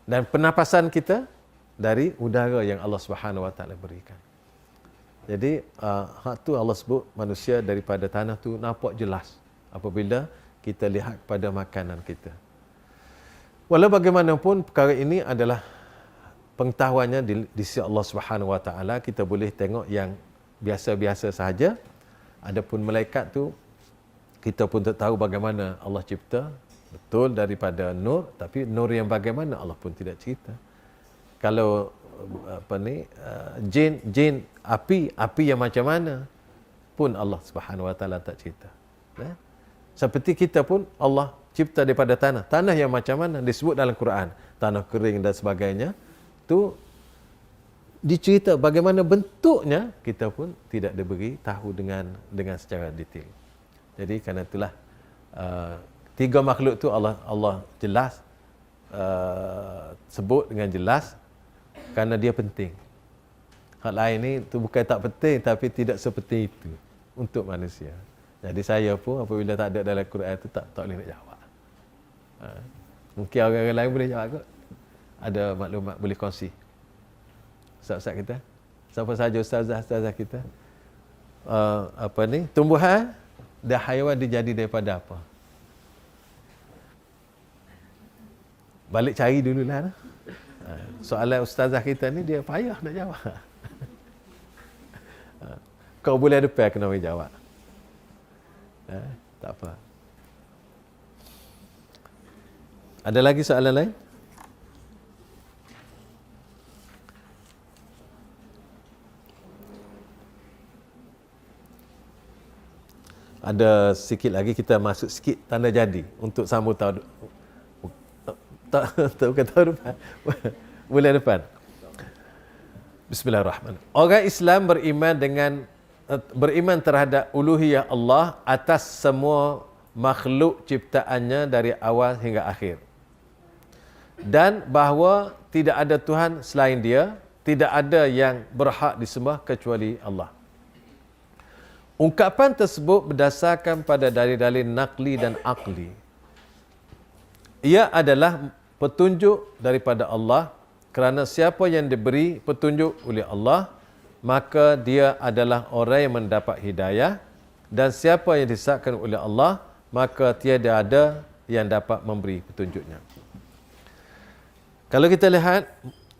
Dan pernafasan kita dari udara yang Allah Subhanahu Wa Taala berikan. Jadi hak tu Allah sebut manusia daripada tanah tu nampak jelas apabila kita lihat pada makanan kita. Walau bagaimanapun perkara ini adalah pengetahuannya di sisi Allah Subhanahu Wa Taala, kita boleh tengok yang biasa-biasa sahaja. Adapun malaikat tu kita pun tak tahu bagaimana Allah cipta, betul daripada nur, tapi nur yang bagaimana Allah pun tidak cerita. Kalau jin api yang macam mana pun Allah Subhanahu Wa Taala tak cerita. Seperti kita pun Allah cipta daripada tanah yang macam mana disebut dalam Quran, tanah kering dan sebagainya, tu dicerita bagaimana bentuknya, kita pun tidak diberi tahu dengan secara detail. Jadi kerana itulah tiga makhluk tu Allah jelas sebut dengan jelas kerana dia penting. Hal lain ni tu bukan tak penting, tapi tidak seperti itu untuk manusia. Jadi saya pun apabila tak ada dalam Quran tu tak boleh nak jawab. Mungkin orang lain boleh jawab kot. Ada maklumat boleh kongsi. Ustaz-ustaz kita, siapa saja ustazah kita, tumbuhan dan haiwan dijadi daripada apa? Balik cari dululah. Soalan ustazah kita ni dia payah nak jawab. Kau boleh depan kena jawab. Tak apa. Ada lagi soalan lain? Ada sikit lagi, kita masuk sikit tanda jadi untuk sambut tahun bukan tahun depan. Bulan depan. Bismillahirrahmanirrahim. Orang Islam beriman terhadap uluhiyah Allah atas semua makhluk ciptaannya dari awal hingga akhir. Dan bahawa tidak ada Tuhan selain Dia, tidak ada yang berhak disembah kecuali Allah. Ungkapan tersebut berdasarkan pada dalil-dalil naqli dan aqli. Ia adalah petunjuk daripada Allah, kerana siapa yang diberi petunjuk oleh Allah, maka dia adalah orang yang mendapat hidayah, dan siapa yang disesatkan oleh Allah, maka tiada ada yang dapat memberi petunjuknya. Kalau kita lihat,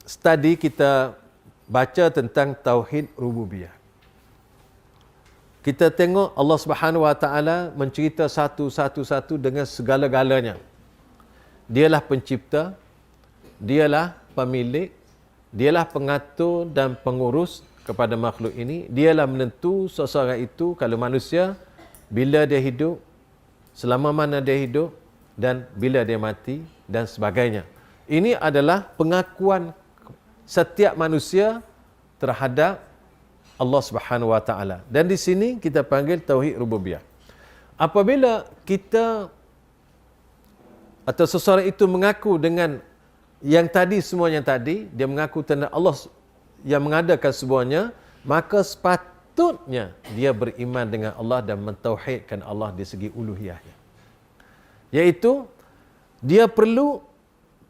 studi kita baca tentang Tauhid Rububiyah. Kita tengok Allah Subhanahu Wa Taala mencerita satu-satu dengan segala-galanya. Dialah pencipta, dialah pemilik, dialah pengatur dan pengurus kepada makhluk ini. Dialah menentu seseorang itu, kalau manusia, bila dia hidup, selama mana dia hidup, dan bila dia mati, dan sebagainya. Ini adalah pengakuan setiap manusia terhadap Allah Subhanahu Wa Taala. Dan di sini kita panggil Tauhid Rububiyah. Apabila kita atau seseorang itu mengaku dengan yang tadi semuanya tadi, dia mengaku tentang Allah yang mengadakan semuanya, maka sepatutnya dia beriman dengan Allah dan mentauhidkan Allah di segi uluhiyahnya. Iaitu, dia perlu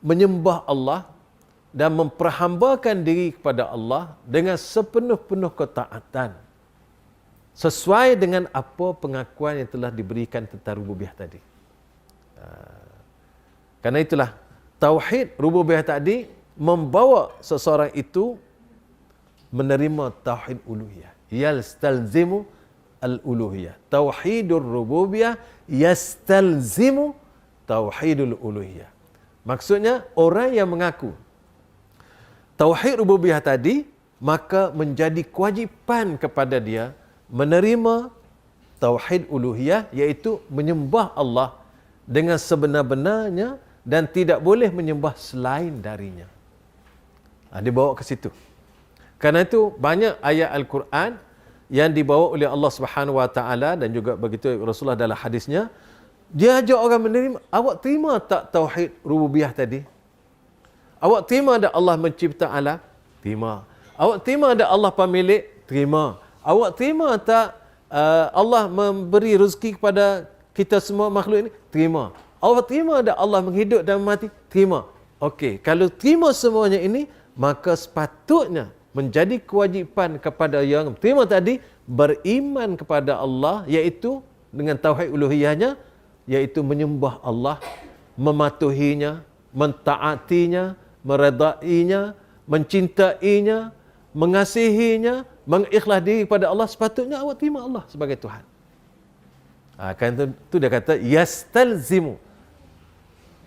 menyembah Allah dan memperhambakan diri kepada Allah dengan sepenuh-penuh ketaatan. Sesuai dengan apa pengakuan yang telah diberikan tentang rububiyah tadi. Karena itulah, tauhid rububiyah tadi membawa seseorang itu menerima tauhid uluhiyah. Yastalzimu al-uluhiyah. Tauhidur rububiyah yastalzimu tauhidul uluhiyah. Maksudnya, orang yang mengaku tauhid rububiyah tadi, maka menjadi kewajipan kepada dia menerima tauhid uluhiyah, iaitu menyembah Allah dengan sebenar-benarnya dan tidak boleh menyembah selain darinya. Dia bawa ke situ. Karena itu banyak ayat Al-Quran yang dibawa oleh Allah Subhanahu Wa Taala dan juga begitu Rasulullah dalam hadisnya, dia ajak orang menerima. Awak terima tak tauhid rububiyah tadi? Awak terima ada Allah mencipta alam? Terima. Awak terima ada Allah pemilik? Terima. Awak terima tak Allah memberi rezeki kepada kita semua makhluk ini? Terima. Awak terima ada Allah menghidup dan mati? Terima. Okey, kalau terima semuanya ini, maka sepatutnya menjadi kewajipan kepada yang terima tadi beriman kepada Allah, iaitu dengan tauhid uluhiyahnya, iaitu menyembah Allah, mematuhinya, mentaatinya, meredainya, mencintainya, mengasihinya, mengikhlas diri kepada Allah. Sepatutnya awak terima Allah sebagai Tuhan. Kan itu dia kata yastalzimu,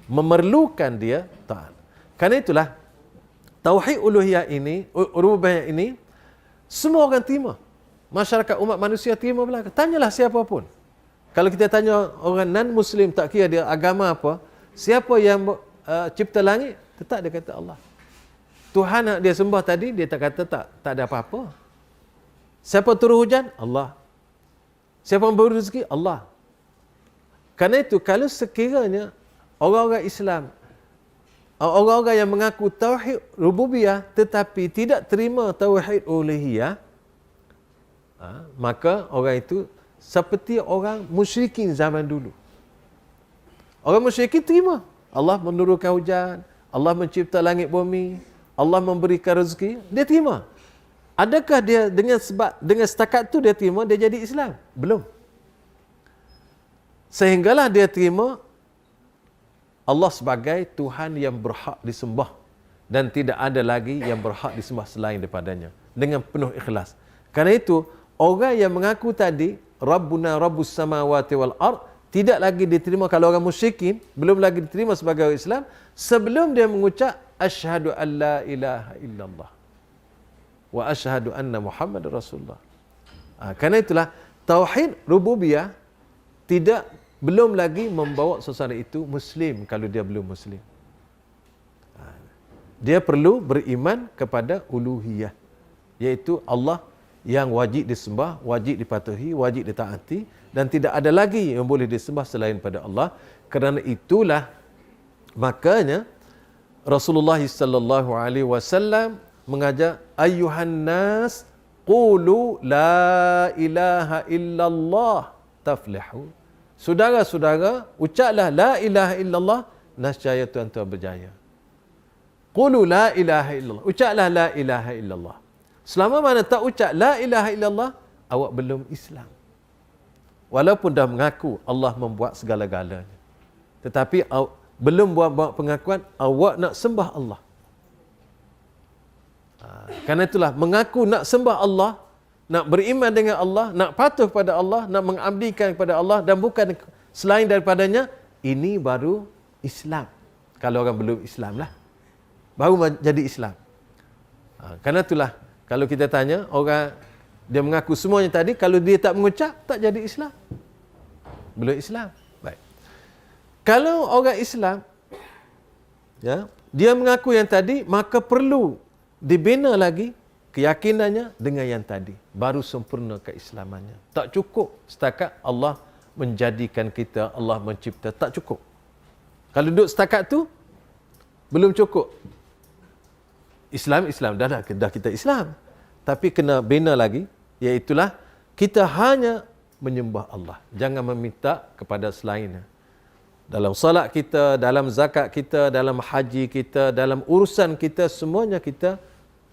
memerlukan dia taat. Karena itulah tauhid uluhiyah ini, rububiyah ini, semua orang terima. Masyarakat umat manusia terima belaka. Tanyalah siapa pun. Kalau kita tanya orang non-Muslim, tak kira dia agama apa, siapa yang cipta langit, tetap dia kata Allah. Tuhan yang dia sembah tadi, dia tak kata tak ada apa-apa. Siapa turun hujan? Allah. Siapa memberi rezeki? Allah. Karena itu, kalau sekiranya orang-orang Islam, orang-orang yang mengaku tauhid rububiyah tetapi tidak terima tauhid uluhiyah, maka orang itu seperti orang musyrikin zaman dulu. Orang musyrikin terima Allah menurunkan hujan, Allah mencipta langit bumi, Allah memberikan rezeki, dia terima. Adakah dia dengan setakat tu dia terima, dia jadi Islam? Belum. Sehinggalah dia terima Allah sebagai Tuhan yang berhak disembah dan tidak ada lagi yang berhak disembah selain daripadanya dengan penuh ikhlas. Karena itu, orang yang mengaku tadi Rabbuna Rabbus samawati wal ard tidak lagi diterima kalau orang musyrikin, belum lagi diterima sebagai orang Islam sebelum dia mengucap asyhadu an la ilaha illallah wa asyhadu anna Muhammadar Rasulullah. Karena itulah tauhid rububiyah belum lagi membawa seseorang itu Muslim kalau dia belum Muslim. Dia perlu beriman kepada uluhiyah, iaitu Allah yang wajib disembah, wajib dipatuhi, wajib ditaati, dan tidak ada lagi yang boleh disembah selain pada Allah. Kerana itulah makanya Rasulullah sallallahu alaihi wasallam mengajar ayyuhan nas qulu la ilaha illallah taflihu. Saudara-saudara, ucaplah la ilaha illallah, nescaya tuan-tuan berjaya. Qulu la ilaha illallah. Ucaplah la ilaha illallah. Selama mana tak ucap la ilaha illallah, awak belum Islam. Walaupun dah mengaku Allah membuat segala-galanya. Tetapi belum buat pengakuan awak nak sembah Allah. Karena itulah mengaku nak sembah Allah, nak beriman dengan Allah, nak patuh pada Allah, nak mengabdikan kepada Allah dan bukan selain daripadanya, ini baru Islam. Kalau orang belum Islam lah, baru jadi Islam. Karena itulah, kalau kita tanya, orang dia mengaku semuanya tadi, kalau dia tak mengucap, tak jadi Islam. Belum Islam. Baik. Kalau orang Islam, ya, dia mengaku yang tadi, maka perlu dibina lagi keyakinannya dengan yang tadi. Baru sempurna keislamannya. Tak cukup setakat Allah menjadikan kita, Allah mencipta. Tak cukup. Kalau duduk setakat tu, belum cukup. Islam, dah kita Islam. Tapi kena bina lagi, iaitulah kita hanya menyembah Allah. Jangan meminta kepada selainnya. Dalam salat kita, dalam zakat kita, dalam haji kita, dalam urusan kita, semuanya kita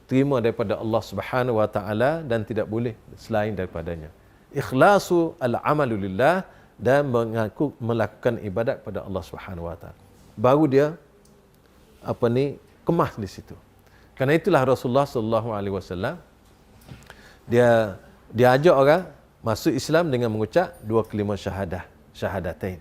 terima daripada Allah Subhanahu wa taala dan tidak boleh selain daripadanya. Ikhlasu al-amalu lillah, dan melakukan ibadat kepada Allah Subhanahu wa taala. Baru dia kemas di situ. Karena itulah Rasulullah sallallahu alaihi wasallam dia ajak orang masuk Islam dengan mengucap dua kalimah syahadatain.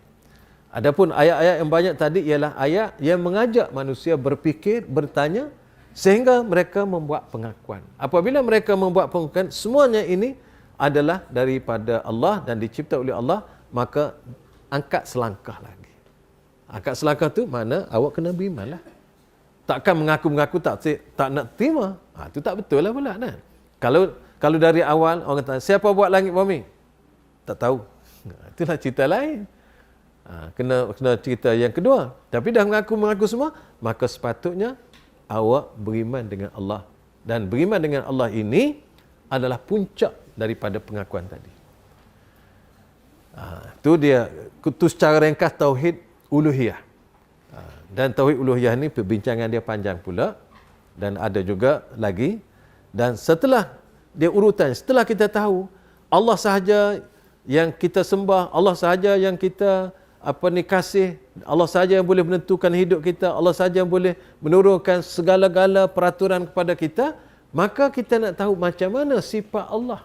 Adapun ayat-ayat yang banyak tadi ialah ayat yang mengajak manusia berfikir, bertanya sehingga mereka membuat pengakuan. Apabila mereka membuat pengakuan, semuanya ini adalah daripada Allah dan dicipta oleh Allah, maka angkat selangkah lagi. Angkat selangkah tu mana awak kena beriman lah. Takkan mengaku-mengaku tak nak terima. Itu tak betul lah pula kan. Kalau dari awal orang kata siapa buat langit bumi? Tak tahu. Itulah cerita lain. Kena cerita yang kedua. Tapi dah mengaku semua, maka sepatutnya awak beriman dengan Allah. Dan beriman dengan Allah ini adalah puncak daripada pengakuan tadi. Itu secara ringkas tauhid uluhiyah. Dan tauhid uluhiyah ni perbincangan dia panjang pula. Dan ada juga lagi. Dan setelah dia urutan, setelah kita tahu Allah sahaja yang kita sembah, Allah sahaja yang kita kasih, Allah sahaja yang boleh menentukan hidup kita, Allah sahaja yang boleh menurunkan segala-gala peraturan kepada kita, maka kita nak tahu macam mana sifat Allah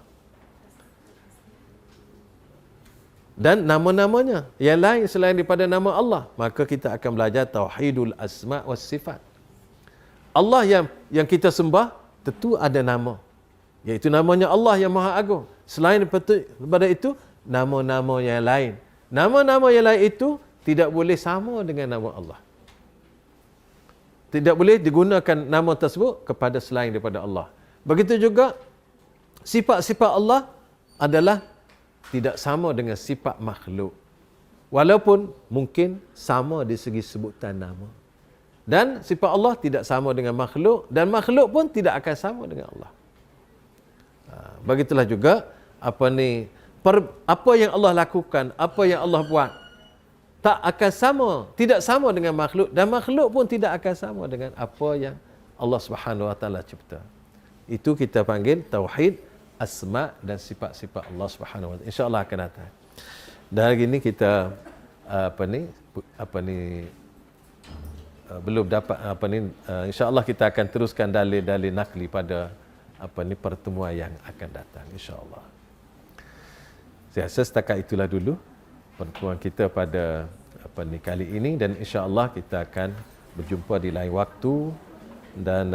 dan nama-namanya yang lain selain daripada nama Allah. Maka kita akan belajar tauhidul asma' was sifat. Allah yang kita sembah tentu ada nama, iaitu namanya Allah yang Maha Agung. Selain daripada itu, nama-nama yang lain. Nama-nama yang lain itu tidak boleh sama dengan nama Allah. Tidak boleh digunakan nama tersebut kepada selain daripada Allah. Begitu juga sifat-sifat Allah adalah tidak sama dengan sifat makhluk. Walaupun mungkin sama di segi sebutan nama. Dan sifat Allah tidak sama dengan makhluk, dan makhluk pun tidak akan sama dengan Allah. Begitulah juga apa yang Allah lakukan, apa yang Allah buat tak akan sama, tidak sama dengan makhluk, dan makhluk pun tidak akan sama dengan apa yang Allah Subhanahu wa taala cipta. Itu kita panggil tauhid asma dan sifat-sifat Allah Subhanahu wa taala. Insya-Allah akan datang. Dan hari ini kita belum dapat insya-Allah kita akan teruskan dalil-dalil nakli pada pertemuan yang akan datang, insya-Allah. Saya rasa setakat itulah dulu pertemuan kita pada kali ini, dan insya-Allah kita akan berjumpa di lain waktu, dan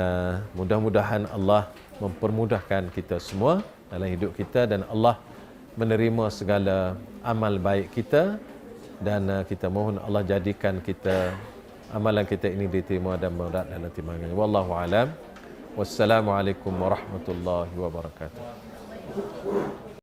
mudah-mudahan Allah mempermudahkan kita semua dalam hidup kita, dan Allah menerima segala amal baik kita, dan kita mohon Allah jadikan amalan kita ini diterima dan mudah dalam timbangan. Wallahu alam. Wassalamualaikum warahmatullahi wabarakatuh.